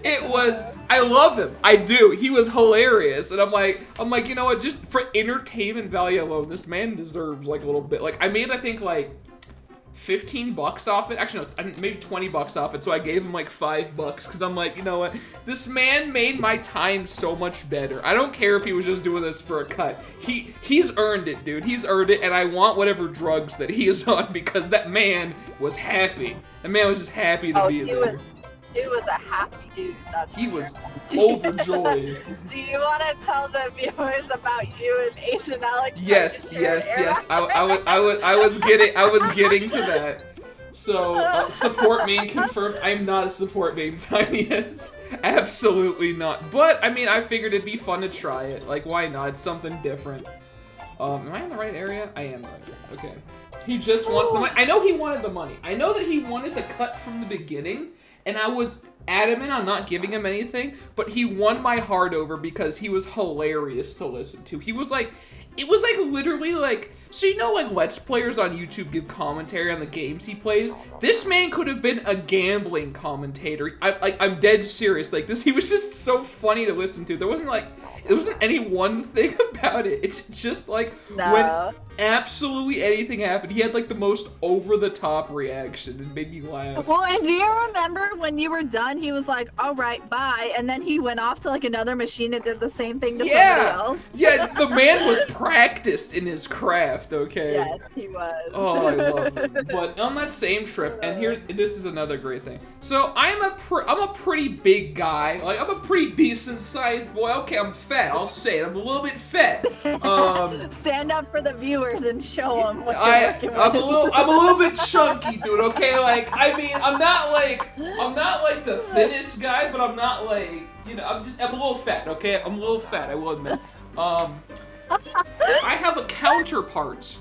It was, I love him. I do. He was hilarious. And I'm like, you know what? Just for entertainment value alone, this man deserves like a little bit. Like I made, I think like $15 off it. Actually, no, maybe $20 off it. So I gave him like $5 because I'm like, you know what? This man made my time so much better. I don't care if he was just doing this for a cut. He's earned it, dude. He's earned it, and I want whatever drugs that he is on because that man was happy. That man was just happy to be there. He was a happy dude. He was overjoyed. Do you want to tell the viewers about you and Asian Alex? Yes. I was getting to that. So support me. Confirmed. I'm not a support meme, Tiniest. Absolutely not. But I mean, I figured it'd be fun to try it. Like, why not? It's something different. Am I in the right area? I am right. Okay. He just wants the money. I know he wanted the money. I know that he wanted the cut from the beginning. And I was adamant on not giving him anything, but he won my heart over because he was hilarious to listen to. He was like, it was like literally like, so you know like Let's Players on YouTube give commentary on the games he plays? This man could have been a gambling commentator. I'm dead serious. Like this, he was just so funny to listen to. There wasn't like, it wasn't any one thing about it. It's just like when absolutely anything happened, he had like the most over-the-top reaction and made me laugh. Well, and do you remember when you were done, he was like, all right, bye, and then he went off to like another machine and did the same thing to somebody else? Yeah, the man was practiced in his craft, okay? Yes, he was. Oh, I love him. But on that same trip, and here, this is another great thing. So I'm a pretty big guy. Like I'm a pretty decent sized boy. Okay, I'm fat. I'll say it. I'm a little bit fat. Stand up for the viewers and show them what you're working with. I'm a little bit chunky, dude. Okay, like I mean, I'm not like the thinnest guy, but I'm not like, you know, I'm a little fat. Okay, I'm a little fat. I will admit. I have a counterpart.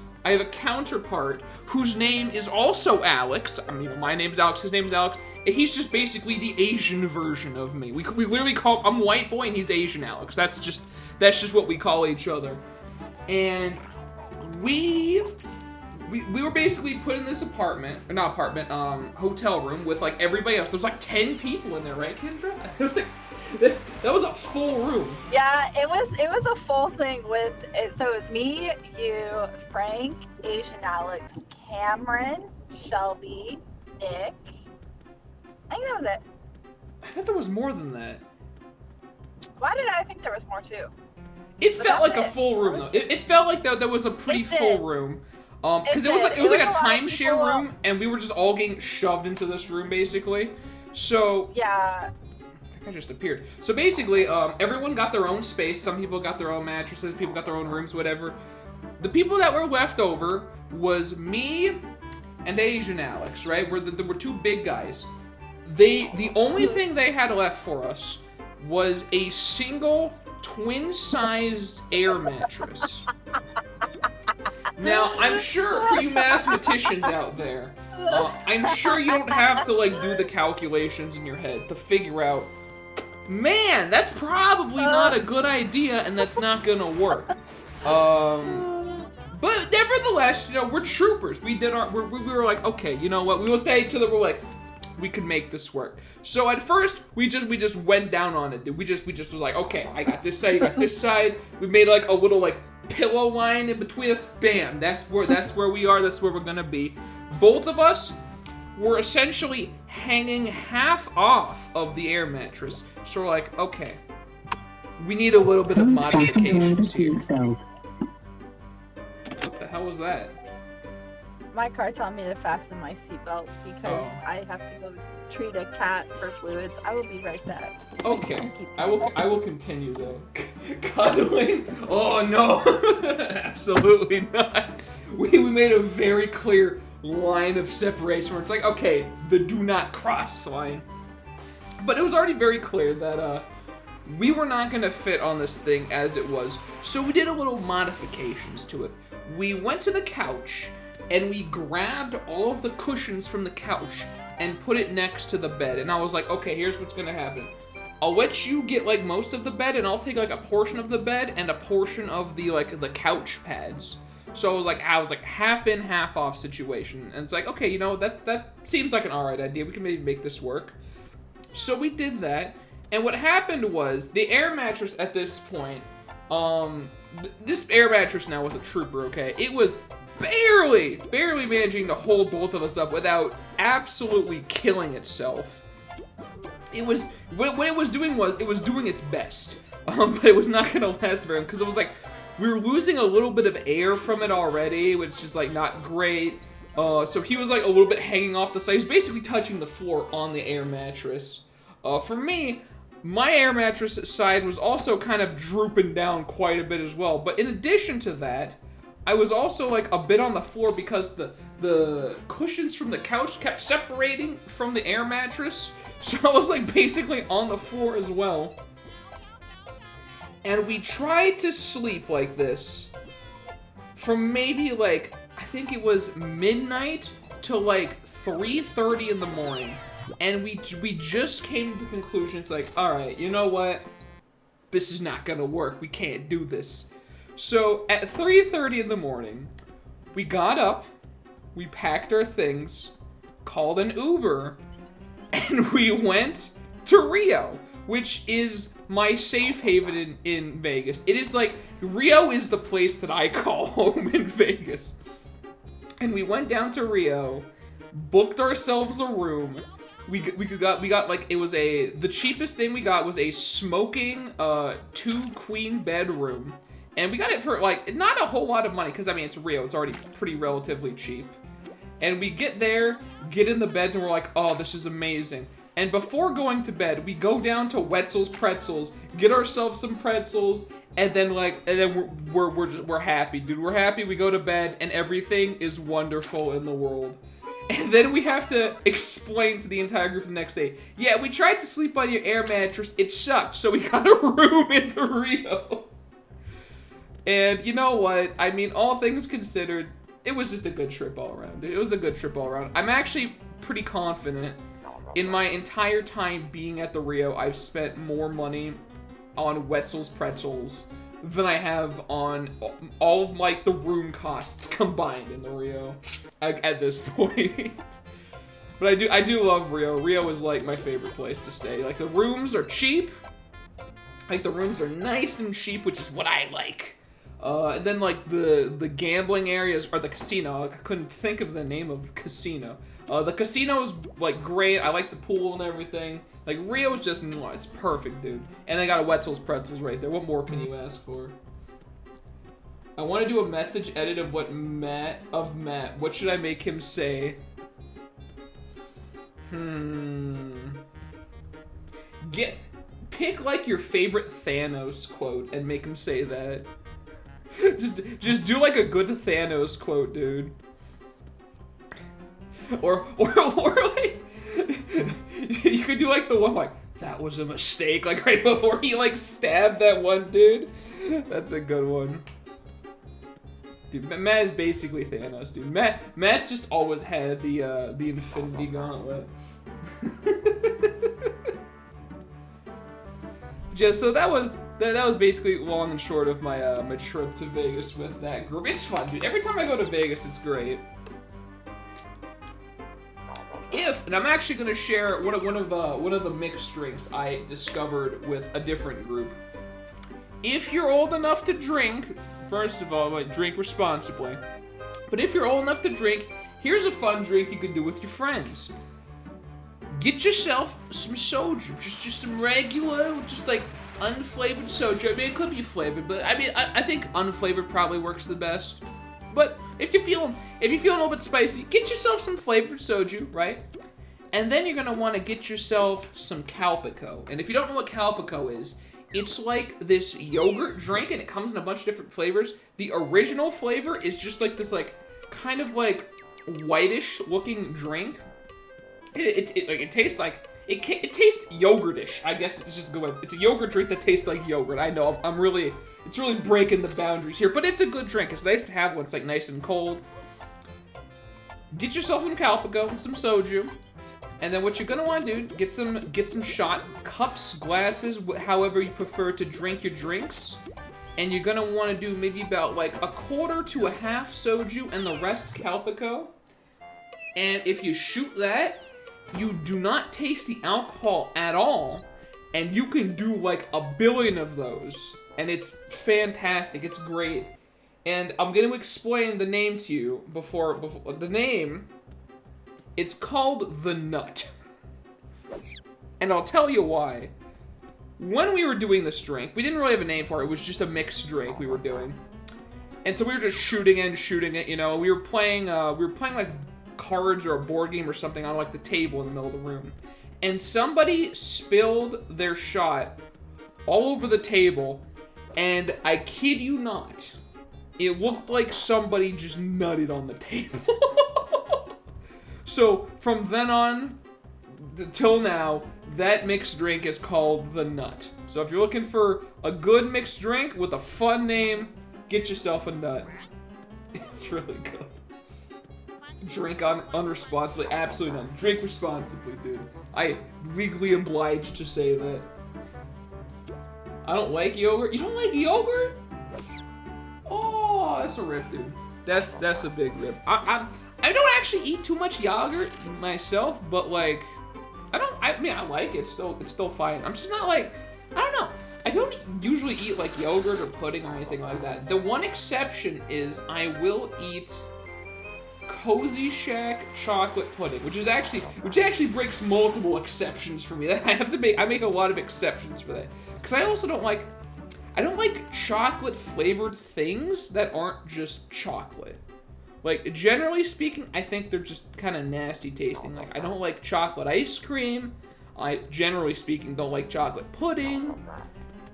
Whose name is also Alex. I mean, my name's Alex. His name's Alex. And he's just basically the Asian version of me. We literally call, I'm white boy and he's Asian Alex. That's just what we call each other. And we were basically put in this hotel room with like everybody else. There's like 10 people in there, right, Kendra? It was like, that was a full room. Yeah, it was a full thing with it. So it was me, you, Frank, Asian Alex, Cameron, Shelby, Nick. I think that was it. I thought there was more than that. Why did I think there was more too? It But felt like that's a it. full room though. It felt like there was a pretty It did. full room. Because It it was like did. a It was a lot of timeshare people. room, and we were just all getting shoved into this room basically. So Yeah. I just appeared. So basically, everyone got their own space. Some people got their own mattresses. People got their own rooms. Whatever. The people that were left over was me and Asian Alex. Right? There were two big guys. The only thing they had left for us was a single twin-sized air mattress. Now, I'm sure for you mathematicians out there, I'm sure you don't have to like do the calculations in your head to figure out, man, that's probably not a good idea and that's not gonna work. But nevertheless, you know, we're troopers. We were like, okay, you know what? We looked at each other, we're like, we could make this work. So at first, we just went down on it, dude. We just was like, okay, I got this side, you got this side. We made like a little like pillow line in between us. Bam, that's where we are. That's where we're gonna be. Both of us were essentially hanging half off of the air mattress. So we're like, okay, we need a little bit of modifications here. What the hell was that? My car telling me to fasten my seatbelt because Oh. I have to go treat a cat for fluids. I will be right back. Okay, I will continue though. Cuddling? Oh no, absolutely not. We made a very clear line of separation where it's like, okay, the do not cross line. But it was already very clear that we were not gonna fit on this thing as it was, so we did a little modifications to it. We went to the couch and we grabbed all of the cushions from the couch and put it next to the bed. And I was like, okay, here's what's gonna happen. I'll let you get like most of the bed and I'll take like a portion of the bed and a portion of the like the couch pads. So I was like half in, half off situation. And it's like, okay, you know, that seems like an alright idea. We can maybe make this work. So we did that. And what happened was the air mattress at this point, this air mattress now was a trooper, okay? It was barely managing to hold both of us up without absolutely killing itself. It was, what it was doing was, it was doing its best. But it was not gonna last very long, because it was like, we were losing a little bit of air from it already, which is like not great. So he was like a little bit hanging off the side. He was basically touching the floor on the air mattress. For me, my air mattress side was also kind of drooping down quite a bit as well. But in addition to that, I was also like a bit on the floor because the cushions from the couch kept separating from the air mattress. So I was like basically on the floor as well. And we tried to sleep like this from maybe like, I think it was midnight to like 3:30 in the morning. And we just came to the conclusion, it's like, all right, you know what? This is not gonna work. We can't do this. So at 3:30 in the morning, we got up, we packed our things, called an Uber, and we went to Rio, which is my safe haven in Vegas. It is like, Rio is the place that I call home in Vegas. And we went down to Rio, booked ourselves a room. We got like, it was the cheapest thing we got was a smoking 2-queen bedroom. And we got it for like, not a whole lot of money, because I mean, it's Rio, it's already pretty relatively cheap. And we get there, get in the beds, and we're like, oh, this is amazing. And before going to bed, we go down to Wetzel's Pretzels, get ourselves some pretzels, and then we're happy, dude. We're happy, we go to bed, and everything is wonderful in the world. And then we have to explain to the entire group the next day, yeah, we tried to sleep on your air mattress, it sucked, so we got a room in the Rio. And you know what? I mean, all things considered, it was just a good trip all around. It was a good trip all around. I'm actually pretty confident in my entire time being at the Rio, I've spent more money on Wetzel's Pretzels than I have on all of like the room costs combined in the Rio at this point. But I do love Rio. Rio is like my favorite place to stay. Like the rooms are cheap. Like the rooms are nice and cheap, which is what I like. And then like the gambling areas or the casino. I couldn't think of the name of casino. The casino's like great. I like the pool and everything. Like Rio's just it's perfect, dude. And they got a Wetzel's Pretzels right there. What more can you ask for? I want to do a message edit of Matt. What should I make him say? Pick like your favorite Thanos quote and make him say that. just do like a good Thanos quote, dude. Or like you could do like the one like that was a mistake, like right before he like stabbed that one dude. That's a good one. Dude, Matt is basically Thanos, dude. Matt's just always had the Infinity Gauntlet. Just so that was basically long and short of my my trip to Vegas with that group. It's fun, dude. Every time I go to Vegas, it's great. And I'm actually gonna share one of the mixed drinks I discovered with a different group. If you're old enough to drink, first of all, like, drink responsibly. But if you're old enough to drink, here's a fun drink you can do with your friends. Get yourself some soju, just some regular, just like unflavored soju. I mean, it could be flavored, but I mean, I think unflavored probably works the best. But if you're feeling a little bit spicy, get yourself some flavored soju, right? And then you're gonna want to get yourself some Calpico. And if you don't know what Calpico is, it's like this yogurt drink, and it comes in a bunch of different flavors. The original flavor is just like this, like kind of like whitish-looking drink. It tastes like it tastes yogurtish. I guess it's just good. It's a yogurt drink that tastes like yogurt. I know it's really breaking the boundaries here, but it's a good drink. It's nice to have when it's like nice and cold. Get yourself some Calpico and some soju, and then what you're gonna want to do, get some shot cups, glasses, however you prefer to drink your drinks, and you're gonna want to do maybe about like a quarter to a half soju and the rest Calpico. And if you shoot that, you do not taste the alcohol at all, and you can do like a billion of those, and it's fantastic. It's great. And I'm going to explain the name to you before the name. It's called The Nut. And I'll tell you why. When we were doing this drink, we didn't really have a name for it. It was just a mixed drink we were doing. And so we were just shooting it, you know. We were playing like cards or a board game or something on like the table in the middle of the room. And somebody spilled their shot all over the table, and I kid you not, it looked like somebody just nutted on the table. So from then on till now, that mixed drink is called The Nut. So if you're looking for a good mixed drink with a fun name, get yourself a nut. It's really good. Drink unresponsibly. Absolutely not. Drink responsibly, dude. I legally obliged to say that. I don't like yogurt. You don't like yogurt? Oh, that's a rip, dude. That's a big rip. I don't actually eat too much yogurt myself, but like, I mean, I like it. It's still fine. I'm just not like, I don't know. I don't usually eat like yogurt or pudding or anything like that. The one exception is I will eat Cozy Shack chocolate pudding, which actually breaks multiple exceptions for me. I make a lot of exceptions for that, because I also don't like chocolate flavored things that aren't just chocolate. Like, generally speaking, I think they're just kind of nasty tasting. Like, I don't like chocolate ice cream. I, generally speaking, don't like chocolate pudding.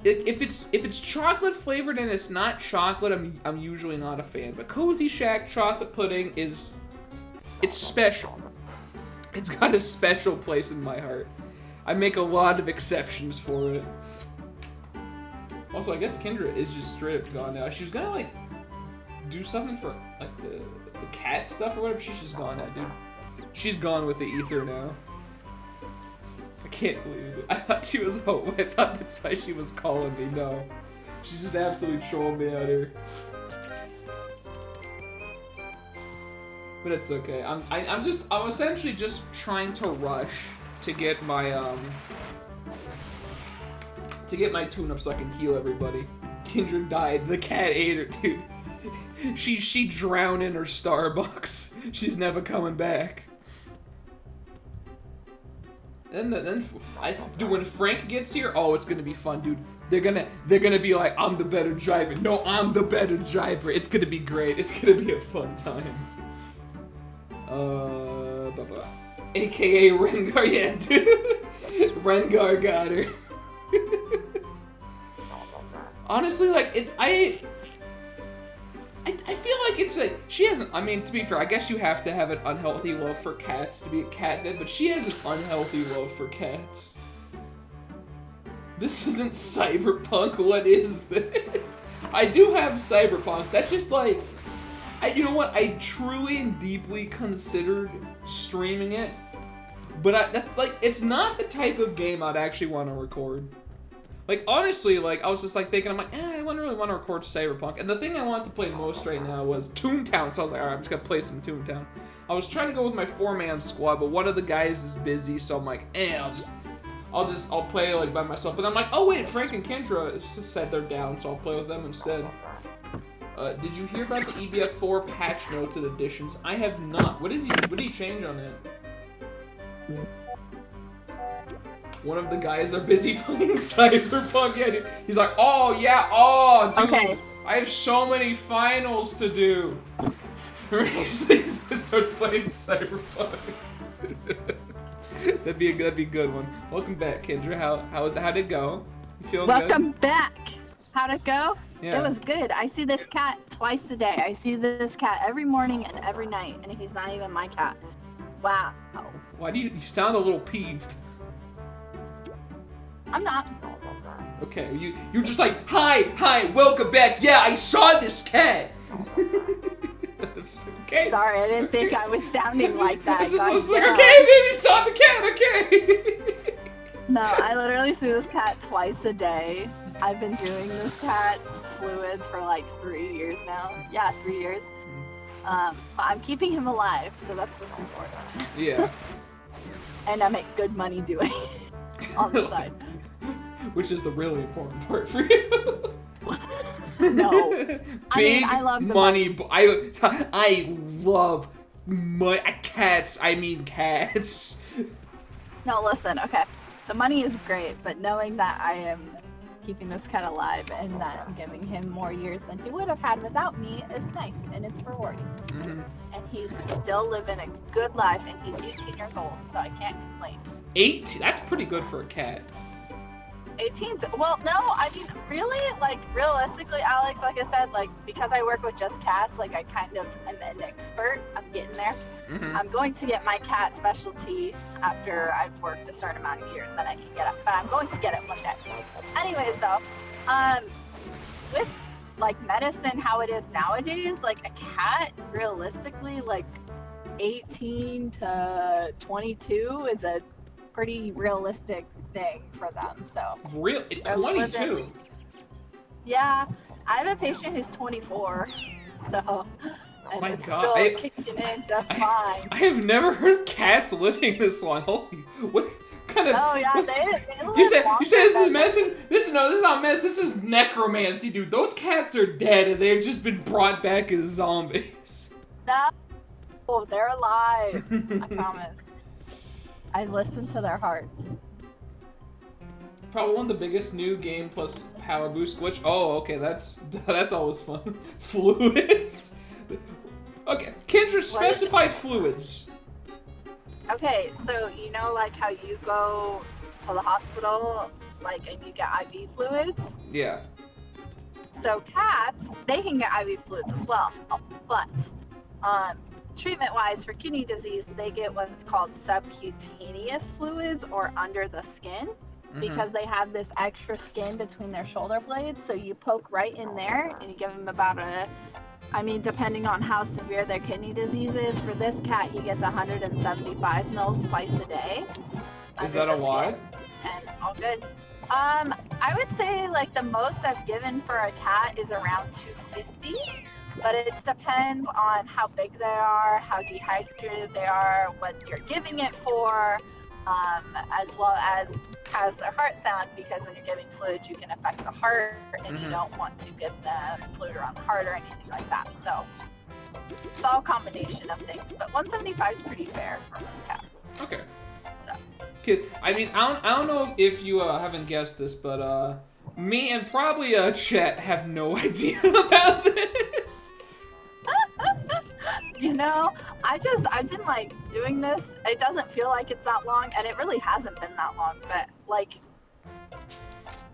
If it's chocolate flavored and it's not chocolate, I'm usually not a fan. But Cozy Shack chocolate pudding it's special. It's got a special place in my heart. I make a lot of exceptions for it. Also, I guess Kendra is just straight up gone now. She was gonna like do something for like the cat stuff or whatever. She's just gone now, dude. She's gone with the ether now. I can't believe it. I thought she was home. I thought that's why she was calling me. No. She's just absolutely trolling me out here. But it's okay. I'm essentially just trying to rush to get my tune up so I can heal everybody. Kendra died. The cat ate her, dude. She drowned in her Starbucks. She's never coming back. Dude, when Frank gets here, oh, it's gonna be fun, dude. They're gonna be like, I'm the better driver. No, I'm the better driver. It's gonna be great. It's gonna be a fun time. AKA Rengar, yeah, dude. Rengar got her. Honestly, like, I feel like it's like, she hasn't, I mean, to be fair, I guess you have to have an unhealthy love for cats to be a cat vet, but she has an unhealthy love for cats. This isn't Cyberpunk, what is this? I do have Cyberpunk, that's just like, you know what, I truly and deeply considered streaming it, but that's like, it's not the type of game I'd actually want to record. Like, honestly, like, I was just, like, thinking, I'm like, I wouldn't really want to record Cyberpunk. And the thing I wanted to play most right now was Toontown. So I was like, alright, I'm just gonna play some Toontown. I was trying to go with my 4-man squad, but one of the guys is busy, so I'm like, I'll play, like, by myself. But I'm like, oh, wait, Frank and Kendra said they're down, so I'll play with them instead. Did you hear about the EBF4 patch notes and additions? I have not. What did he change on it? One of the guys are busy playing Cyberpunk. Yeah, dude. He's like, oh, yeah, oh, dude. Okay. I have so many finals to do. Start playing Cyberpunk. that'd be a good one. Welcome back, Kendra. How'd it go? You feeling good? Welcome back. How'd it go? Yeah. It was good. I see this cat twice a day. I see this cat every morning and every night, and he's not even my cat. Wow. Why do you sound a little peeved? I'm not. Okay, you're just like, hi, welcome back. Yeah, I saw this cat. Okay. Sorry, I didn't think I was sounding like that. It's just like, okay, dude, you saw the cat, okay. No, I literally see this cat twice a day. I've been doing this cat's fluids for like 3 years now. Yeah, 3 years. But I'm keeping him alive, so that's what's important. Yeah. And I make good money doing it on the side. Which is the really important part for you. No. Big I love the money. I love cats. I mean cats. No, listen, okay. The money is great, but knowing that I am keeping this cat alive and that I'm giving him more years than he would have had without me is nice, and it's rewarding. Mm-hmm. And he's still living a good life, and he's 18 years old, so I can't complain. 18? That's pretty good for a cat. 18? Well, no, I mean, really, like, realistically, Alex, like I said, like, because I work with just cats, like, I kind of am an expert. I'm getting there. Mm-hmm. I'm going to get my cat specialty after I've worked a certain amount of years, then I can get it, but I'm going to get it one day. Anyways, though, with, like, medicine, how it is nowadays, like, a cat, realistically, like, 18 to 22 is a pretty realistic thing for them, so. Real? 22? Yeah, I have a patient who's 24, so, and my it's God. still kicking in just fine. I have never heard cats living this long. Holy, what kind of? Oh yeah, they You said live this is longer medicine? This is not medicine. This is necromancy, dude. Those cats are dead and they've just been brought back as zombies. No, they're alive. I promise. I listen to their hearts. Probably one of the biggest new game plus power boost glitch. Oh, okay, that's always fun. Fluids. Okay, Kendra, specify fluids. Okay, so you know, like how you go to the hospital, like, and you get IV fluids. Yeah. So cats, they can get IV fluids as well, but treatment-wise for kidney disease, they get what's called subcutaneous fluids or under the skin. Because they have this extra skin between their shoulder blades, so you poke right in there and you give them about depending on how severe their kidney disease is, for this cat he gets 175 mils twice a day. Is that a lot? And all good. I would say like the most I've given for a cat is around 250, but it depends on how big they are, how dehydrated they are, what you're giving it for. as well as has their heart sound, because when you're giving fluids, you can affect the heart, and you don't want to give them fluid around the heart or anything like that. So it's all a combination of things, but 175 is pretty fair for most cats. Okay. So. Because, I mean, I don't know if you haven't guessed this, but me and probably Chet have no idea about this. You know, I've been like doing this. It doesn't feel like it's that long, and it really hasn't been that long, but like,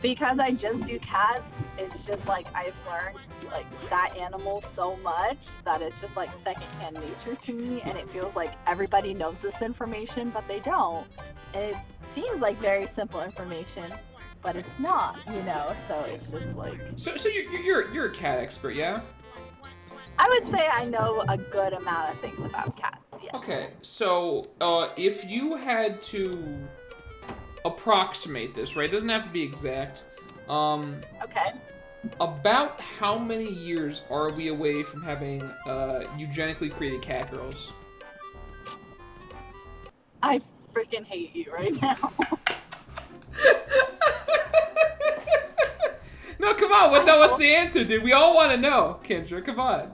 because I just do cats, it's just like I've learned like that animal so much that it's just like secondhand nature to me, and it feels like everybody knows this information, but they don't. And it seems like very simple information, but it's not, you know. So it's just like. So you're a cat expert, yeah? I would say I know a good amount of things about cats. Yes. Okay, so if you had to approximate this, right? It doesn't have to be exact. Okay. About how many years are we away from having eugenically created cat girls? I freaking hate you right now. No, come on. What's the answer, dude? We all want to know, Kendra. Come on.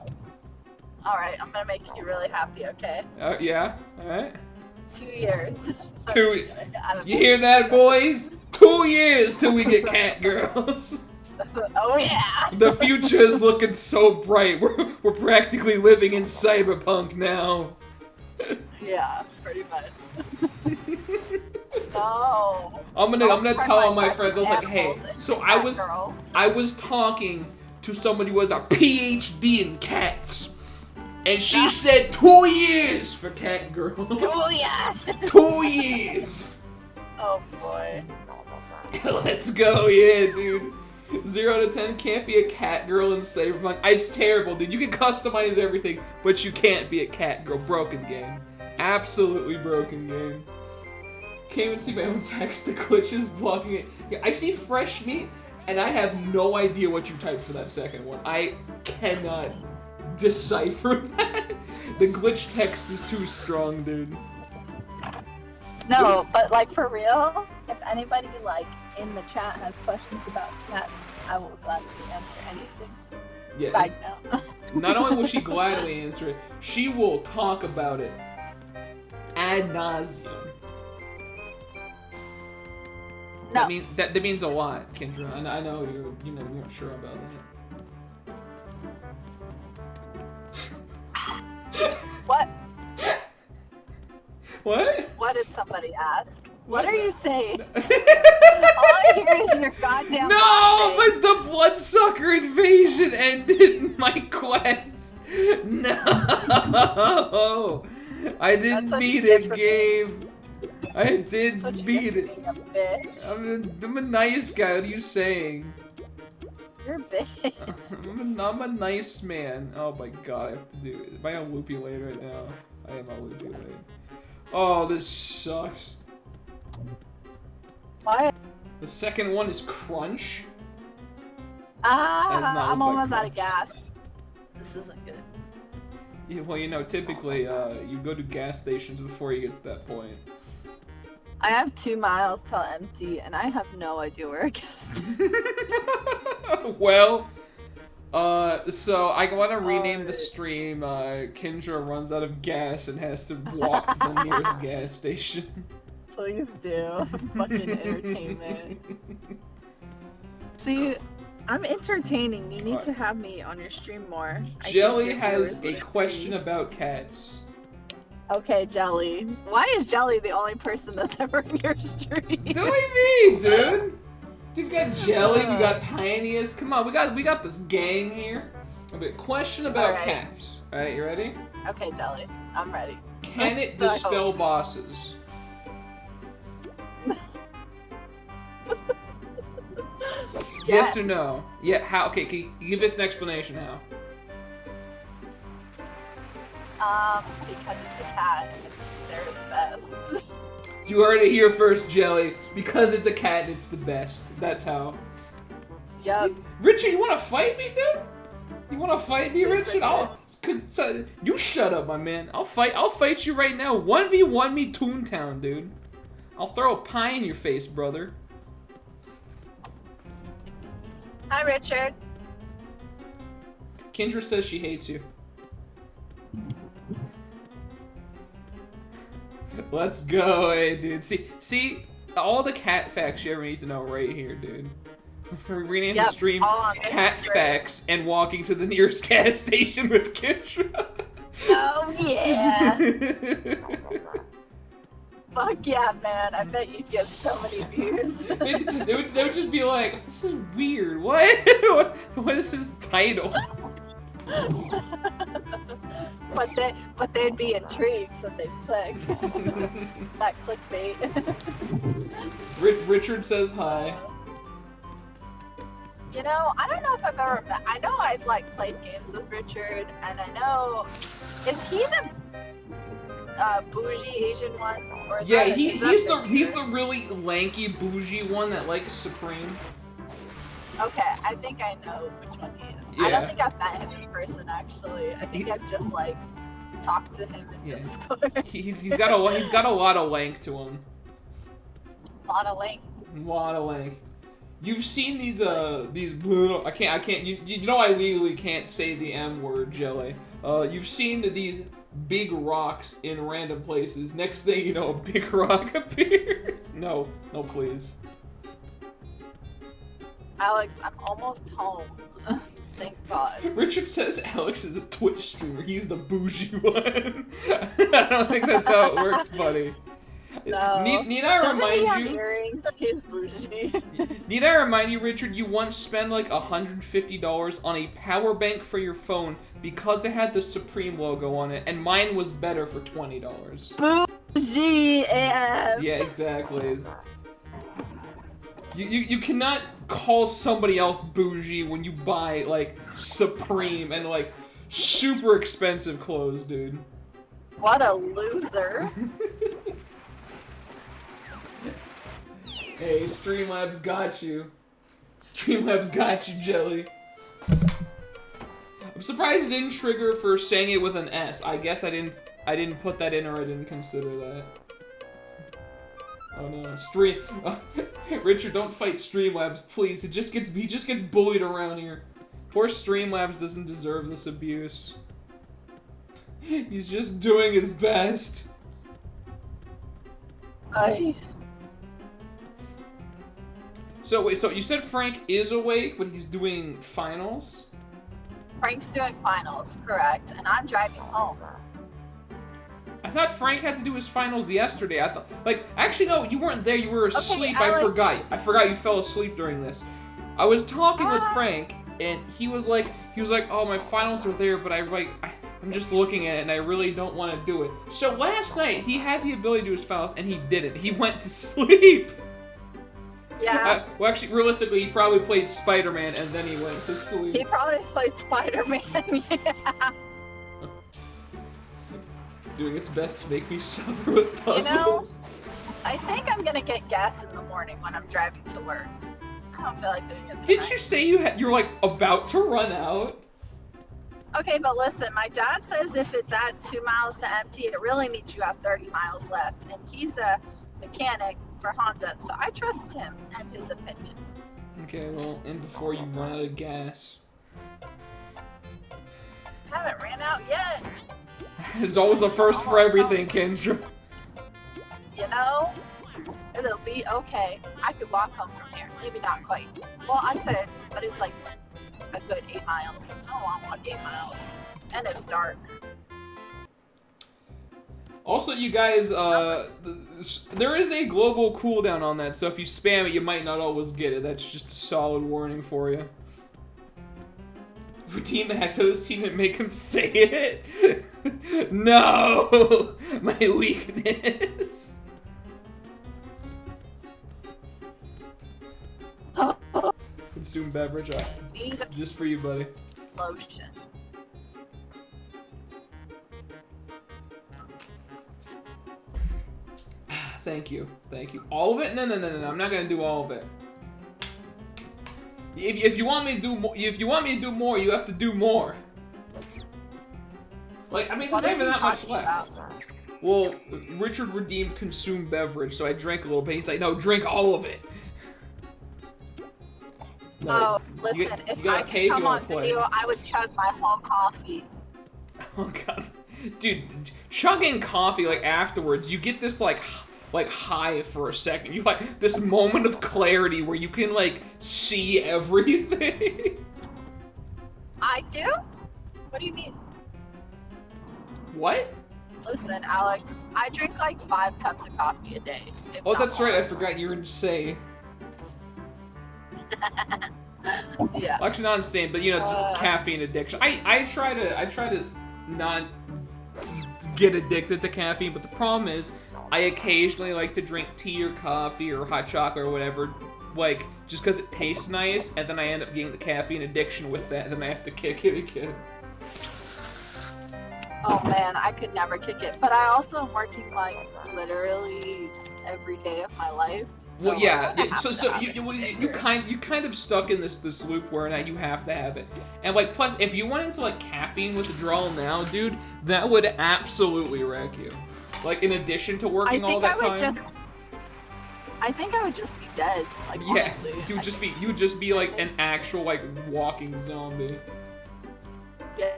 All right, I'm gonna make you really happy. Okay. Yeah. All right. 2 years. 2. You hear that, boys? 2 years till we get cat girls. Oh yeah. The future is looking so bright. We're practically living in cyberpunk now. Yeah, pretty much. No. I'm gonna tell all my friends. I was like, hey, so I girls. was talking to somebody who has a PhD in cats, and she said 2 years for cat girls. 2 years. 2 years. Oh boy. Let's go, yeah, dude. 0 to 10 can't be a cat girl in Cyberpunk. It's terrible, dude. You can customize everything, but you can't be a cat girl. Broken game. Absolutely broken game. Can't even see my own text. The glitch is blocking it. Yeah, I see fresh meat, and I have no idea what you typed for that second one. I cannot decipher that. The glitch text is too strong, dude. No, but like for real, if anybody like in the chat has questions about cats, I will gladly answer anything. Yeah. Side note. Not only will she gladly answer it, she will talk about it ad nauseum. No. That means a lot, Kendra. I know you're not sure about that. What? What? What did somebody ask? What are you saying? No, All I hear is your goddamn laughing. but the bloodsucker invasion ended my quest. No, I didn't beat it, Gabe. I did beat it. Being a bitch. I'm a nice guy. What are you saying? You're a bitch. I'm a nice man. Oh my god, I have to do it. Am I on loopy lane right now? I am on loopy lane. Oh, this sucks. What? The second one is Crunch. I'm almost out of gas. This isn't good. Yeah, well, you know, typically, you go to gas stations before you get to that point. I have 2 miles till empty, and I have no idea where it gets. Well, so I want to rename the stream, Kendra runs out of gas and has to walk to the nearest gas station. Please do. Fucking entertainment. See, I'm entertaining. You need to have me on your stream more. Jelly has a question about cats. Okay, Jelly. Why is Jelly the only person that's ever in your stream? Do we me, dude? We got Jelly, we got Tiniest. Come on, we got this gang here. Okay, question about cats. Alright, you ready? Okay, Jelly. I'm ready. Can it dispel bosses? Yes or no? Yeah, how? Okay, can you give us an explanation how? Because it's a cat. They're the best. You heard it here first, Jelly. Because it's a cat, it's the best. That's how. Yep. Richard, you wanna fight me, dude? You wanna fight me, Richard? You shut up, my man. I'll fight you right now. 1v1 me Toontown, dude. I'll throw a pie in your face, brother. Hi, Richard. Kendra says she hates you. Let's go, hey, dude. See, all the cat facts you ever need to know right here, dude. We're gonna end the stream all on this cat stream. facts and walking to the nearest gas station with Kendra. Oh, yeah. Fuck yeah, man. I bet you'd get so many views. they would just be like, this is weird. What? What is his title? but they'd be intrigued, so they'd click. That clickbait. Richard says hi. You know, I don't know if I've ever met. I know I've like played games with Richard, and I know, is he the bougie Asian one? Or is Yeah, that he's Victor? the really lanky bougie one that likes Supreme. Okay, I think I know which one he is. I Yeah. don't think I've met him in person actually. I think I've just like talked to him in Yeah. Discord. He's got a lot of lank to him. A lot of length. A lot of lank. You've seen these I can't you know I legally can't say the M word, Jelly. You've seen these big rocks in random places. Next thing you know, a big rock appears. No, please. Alex, I'm almost home. Thank God. Richard says Alex is a Twitch streamer. He's the bougie one. I don't think that's how it works, buddy. No. Need I Doesn't he remind have you? earrings? He's bougie. Need I remind you, Richard? You once spent like $150 on a power bank for your phone because it had the Supreme logo on it, and mine was better for $20. Bougie AF. Yeah, exactly. You cannot call somebody else bougie when you buy like Supreme and like super expensive clothes, dude. What a loser. Hey, Streamlabs got you. Streamlabs got you, Jelly. I'm surprised it didn't trigger for saying it with an S. I guess I didn't put that in, or I didn't consider that. Oh no, Richard, don't fight Streamlabs, please. He just gets bullied around here. Poor Streamlabs doesn't deserve this abuse. He's just doing his best. So wait, so you said Frank is awake, but he's doing finals? Frank's doing finals, correct, and I'm driving home. I thought Frank had to do his finals yesterday. I thought, like, actually no, you weren't there. You were asleep. Alex. I forgot you fell asleep during this. I was talking with Frank, and he was like, oh, my finals are there, but I'm just looking at it, and I really don't want to do it. So last night he had the ability to do his finals, and he didn't. He went to sleep. Yeah. Well, actually, realistically, he probably played Spider-Man, and then he went to sleep. He probably played Spider-Man. Yeah. Doing its best to make me suffer with puzzles. You know, I think I'm gonna get gas in the morning when I'm driving to work. I don't feel like doing it tonight. Didn't you say you're like about to run out? Okay, but listen, my dad says if it's at 2 miles to empty, it really means you have 30 miles left, and he's a mechanic for Honda, so I trust him and his opinion. Okay, well, and before you run out of gas. Haven't ran out yet. There's always a first for everything, Kendra. You know, it'll be okay. I could walk home from here. Maybe not quite. Well, I could, but it's like a good 8 miles. I don't want to walk 8 miles. And it's dark. Also, you guys, there is a global cooldown on that, so if you spam it, you might not always get it. That's just a solid warning for you. Team hacks out his teammate, make him say it? No! My weakness! Consume beverage. Need Just for you, buddy. lotion. Thank you. Thank you. All of it? No. I'm not gonna do all of it. If you want me to do more, you have to do more. Like, I mean, there's What not are even you that much talking left. about? well, Richard redeemed consumed beverage, so I drank a little bit. He's like, no, drink all of it. No, Oh, listen, you if gotta I pay if could come you wanna on play. video, I would chug my whole coffee. Oh god, dude, chugging coffee like afterwards, you get this like high for a second. You like this moment of clarity where you can like see everything. I do? What do you mean? What? Listen, Alex, I drink like 5 cups of coffee a day. if Oh, not that's more. right. I forgot you're insane. Yeah. Actually, not insane, but you know, just caffeine addiction. I try to not get addicted to caffeine, but the problem is, I occasionally like to drink tea or coffee or hot chocolate or whatever, like just because it tastes nice, and then I end up getting the caffeine addiction with that, and then I have to kick it again. Oh man, I could never kick it. But I also am working like literally every day of my life. Well, yeah. I have So to have you kind of stuck in this loop where now you have to have it, and like plus if you went into like caffeine withdrawal now, dude, that would absolutely wreck you. Like in addition to working all that time. I think I would just be dead. Like Yeah, honestly. you would just be like an actual like walking zombie. Yeah.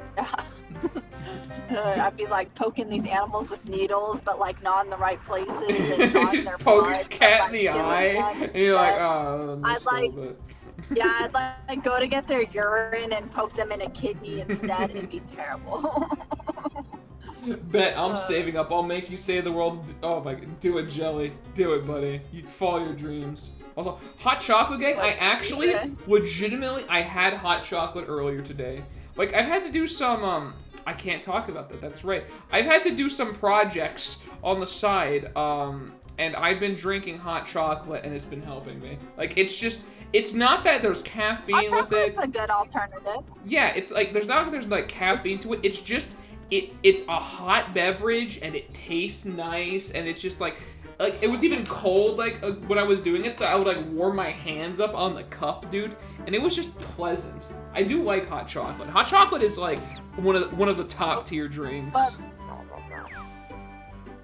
I'd be like poking these animals with needles, but like not in the right places and drawing their Poke blood. a cat but, in the like, killing eye, them. and you're like, But, oh, I missed I'd a like- little bit. yeah, I'd like go to get their urine and poke them in a kidney instead. It'd be terrible. Bet I'm saving up. I'll make you save the world. Oh my god, do it, Jelly. Do it, buddy. You follow your dreams. Also, hot chocolate gang. I actually, legitimately, I had hot chocolate earlier today. Like, I've had to do some, I can't talk about that. That's right. I've had to do some projects on the side, and I've been drinking hot chocolate, and it's been helping me. Like, it's not that there's caffeine Hot with it. chocolate's a good alternative. Yeah, it's like there's like caffeine to it. It's just it's a hot beverage and it tastes nice and it's just like it was even cold like when I was doing it, so I would like warm my hands up on the cup, dude, and it was just pleasant. I do like hot chocolate. Hot chocolate is like one of the top tier drinks. But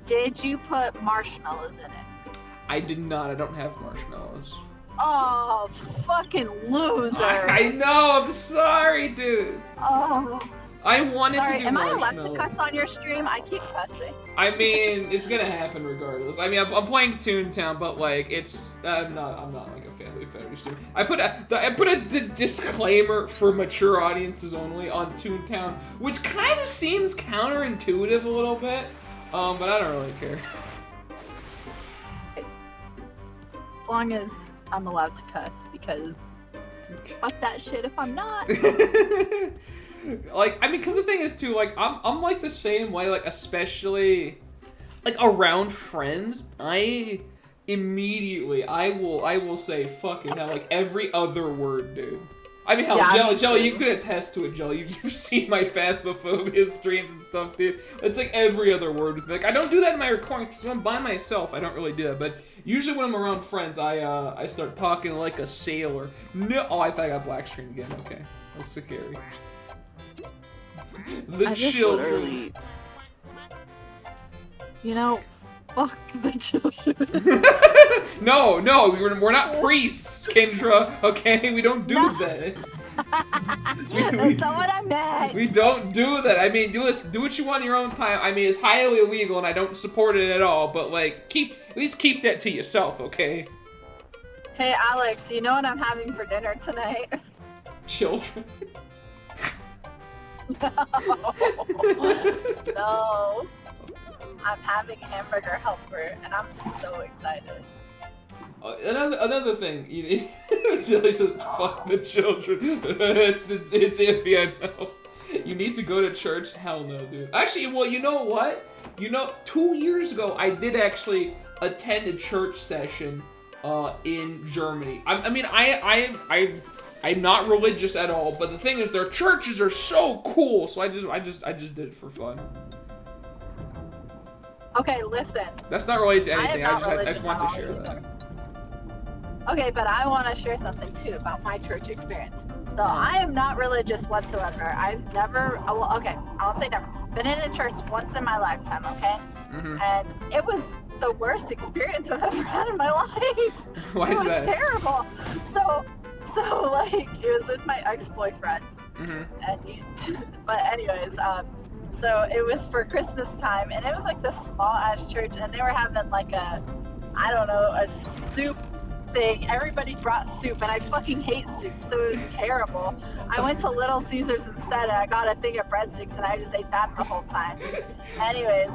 did you put marshmallows in it? I did not. I don't have marshmallows. Oh, fucking loser. I know. I'm sorry, dude. Oh. I wanted Sorry, to do am I marshmallows. allowed to cuss on your stream? I keep cussing. I mean, it's gonna happen regardless. I mean, I'm playing Toontown, but like, I'm not like a family-friendly stream. I put the disclaimer for mature audiences only on Toontown, which kind of seems counterintuitive a little bit, but I don't really care. As long as I'm allowed to cuss, because fuck that shit if I'm not. Like, I mean, because the thing is too, like, I'm like the same way, like, especially like around friends, I will say fucking hell, like every other word, dude. I mean, hell, Yeah, Jelly, you could attest to it, Jelly. You've seen my Phasmophobia streams and stuff, dude. It's like every other word with me. Like, I don't do that in my recordings, because when I'm by myself, I don't really do that. But usually when I'm around friends, I start talking like a sailor. No, oh, I thought I got black screen again. Okay, that's scary. The I just children. literally- You know, fuck the children. No, we're not priests, Kendra. Okay, we don't do No. that. That's not what I meant. We don't do that. I mean, do what you want in your own time. I mean, it's highly illegal, and I don't support it at all. But like, at least keep that to yourself, okay? Hey, Alex, you know what I'm having for dinner tonight? Children. No. I'm having hamburger helper, and I'm so excited. Another thing, Jelly says, "Fuck the children." it's iffy, I know. You need to go to church? Hell no, dude. Actually, well, you know what? 2 years ago, I did actually attend a church session in Germany. I'm not religious at all, but the thing is, their churches are so cool. So I just did it for fun. Okay, listen. That's not related to I am anything. not I just religious want at to share all that. Okay, but I want to share something too about my church experience. So I am not religious whatsoever. I've never, well, okay, I won't say never. Been in a church once in my lifetime, okay? and it was the worst experience I've ever had in my life. Why It is was that? terrible. So like it was with my ex-boyfriend, but anyways, so it was for Christmas time, and it was like this small ass church, and they were having like I don't know, a soup thing. Everybody brought soup, and I fucking hate soup, so it was terrible. I went to Little Caesars instead, and I got a thing of breadsticks, and I just ate that the whole time. Anyways,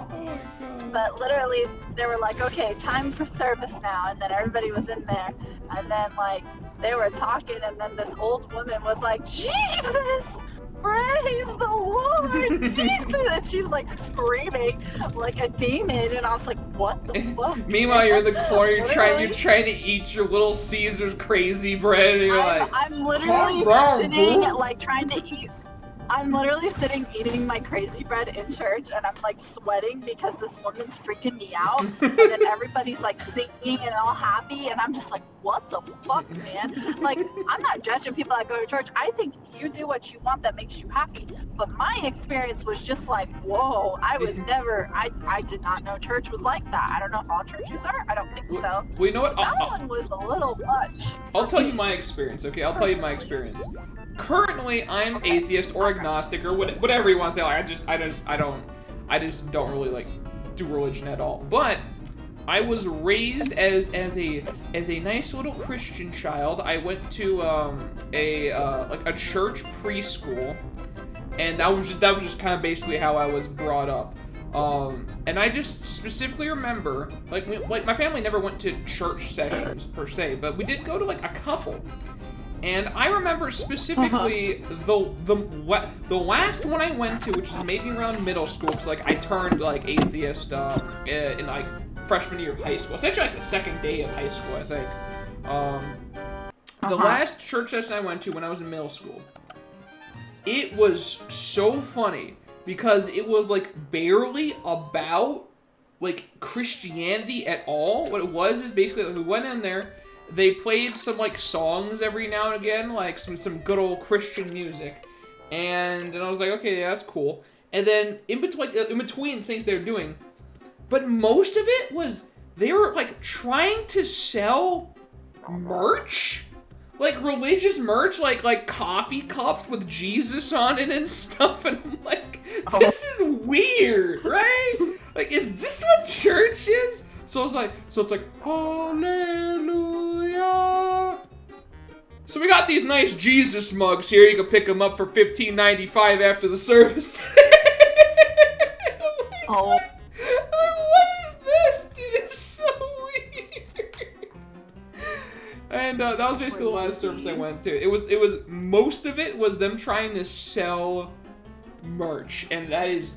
but literally, they were like, okay, time for service now, and then everybody was in there, and then like they were talking, and then this old woman was like, Jesus! Praise the Lord, Jesus! And she was like screaming like a demon, and I was like, "What the fuck?" Meanwhile, you're in the corner. You're Literally. trying to eat your Little Caesars crazy bread, and you're like, I'm literally "Calm down, sitting, boo." like trying to eat. I'm literally sitting eating my crazy bread in church, and I'm like sweating because this woman's freaking me out. And then everybody's like singing and all happy, and I'm just like, what the fuck, man? Like, I'm not judging people that go to church. I think you do what you want that makes you happy. But my experience was just like, whoa, I was never, I did not know church was like that. I don't know if all churches are. I don't think so. well, you know what? That one was a little much. I'll tell you my experience, okay? I'll tell you my experience. Currently, I'm atheist or agnostic or whatever you want to say. Like, I just don't really like do religion at all. But I was raised as a nice little Christian child. I went to like a church preschool, and that was just kind of basically how I was brought up. And I just specifically remember, like my family never went to church sessions per se, but we did go to like a couple. And I remember specifically the last one I went to, which is maybe around middle school, because like I turned like atheist in like freshman year of high school. Essentially like the second day of high school, I think. The last church session I went to when I was in middle school, it was so funny because it was like barely about like Christianity at all. What it was is basically like, we went in there. They played some like songs every now and again, like some good old Christian music, and I was like, okay, yeah, that's cool. And then in between things they were doing, but most of it was they were like trying to sell merch, like religious merch, like coffee cups with Jesus on it and stuff. And I'm like, this is weird, right? Like, is this what church is? So it's like, hallelujah. So we got these nice Jesus mugs here. You can pick them up for $15.95 after the service. Oh. What is this, dude? It's so weird. And that was basically the last service I went to. It was most of it was them trying to sell merch, and that is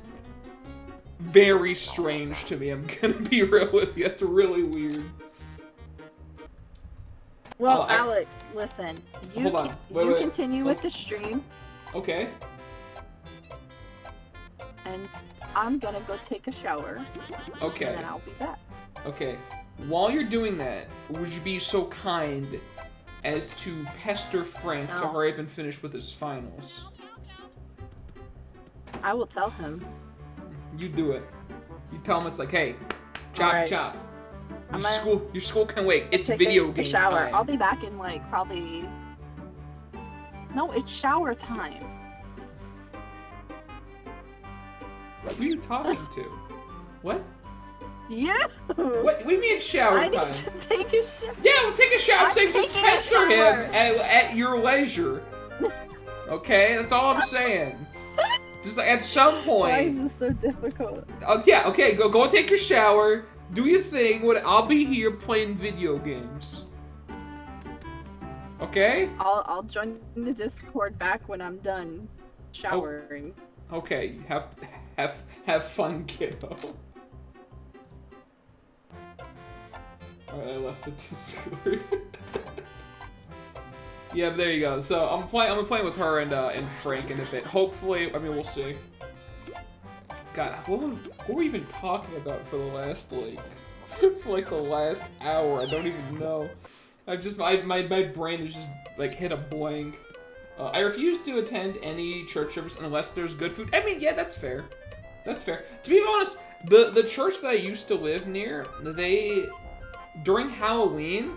very strange to me. I'm gonna be real with you. It's really weird. Well, Alex, listen. Hold on. Wait. Continue with the stream, Okay. and I'm gonna go take a shower, Okay. and then I'll be back. Okay. While you're doing that, would you be so kind as to pester Frank to No. hurry up and finish with his finals? I will tell him. You do it. You tell him it's like, hey, chop, Alright. chop. I'm Your school can wait. It's Take video a game shower. time. I'll be back in like probably. No, it's shower time. Who are you talking to? What? Yeah. What do you mean shower I time? need to take a shower. Yeah, we'll take a shower. I'm So you just taking a pester him shower. at your leisure. Okay, that's all I'm saying. Just like at some Why is point. this so difficult? Yeah, okay, go take your shower. Do your thing. I'll be here playing video games. Okay? I'll join the Discord back when I'm done showering. Okay, have fun, kiddo. Alright, I left the Discord. Yeah, there you go. So I'm playing with her and Frank in a bit. Hopefully, I mean, we'll see. God, what were we even talking about for the last for the last hour? I don't even know. My brain is just like hit a blank. I refuse to attend any church service unless there's good food. I mean, yeah, that's fair. That's fair. To be honest, the church that I used to live near, during Halloween,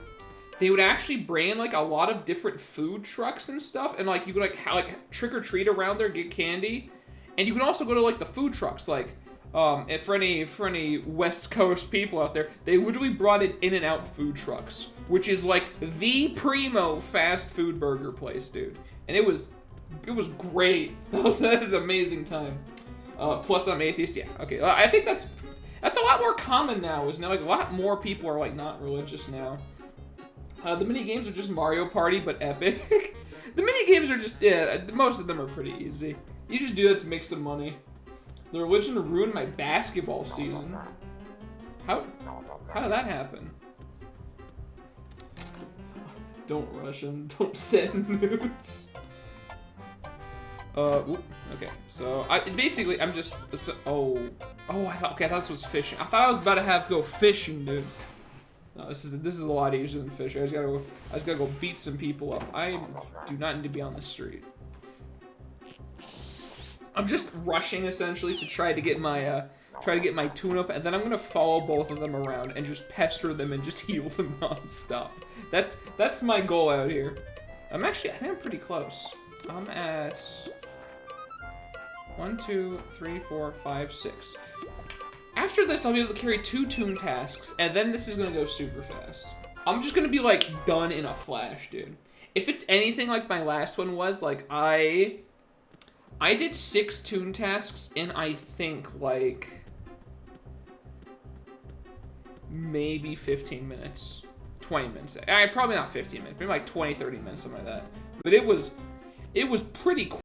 they would actually bring in like a lot of different food trucks and stuff, and like you could like trick or treat around there, get candy, and you can also go to like the food trucks. Like, if for any West Coast people out there, they literally brought in In-N-Out food trucks, which is like the primo fast food burger place, dude, and it was great. That is an amazing time. Plus I'm atheist. Yeah. Okay. I think that's a lot more common now. Isn't it? Like a lot more people are like not religious now. The mini games are just Mario Party, but epic. The mini games are just most of them are pretty easy. You just do that to make some money. The religion ruined my basketball season. How did that happen? Don't rush him. Don't send nudes. Okay. So I'm just. Oh, I thought this was fishing. I thought I was about to go fishing, dude. No, this is a lot easier than fishing. I just gotta go beat some people up. I do not need to be on the street. I'm just rushing essentially to try to get my tune up, and then I'm gonna follow both of them around and just pester them and just heal them nonstop. That's my goal out here. I think I'm pretty close. I'm at 1, 2, 3, 4, 5, 6. After this, I'll be able to carry 2 toon tasks, and then this is gonna go super fast. I'm just gonna be like done in a flash, dude. If it's anything like my last one was, like I did 6 toon tasks in I think like maybe 15 minutes, 20 minutes. Probably not 15 minutes, maybe like 20, 30 minutes, something like that. But it was pretty quick.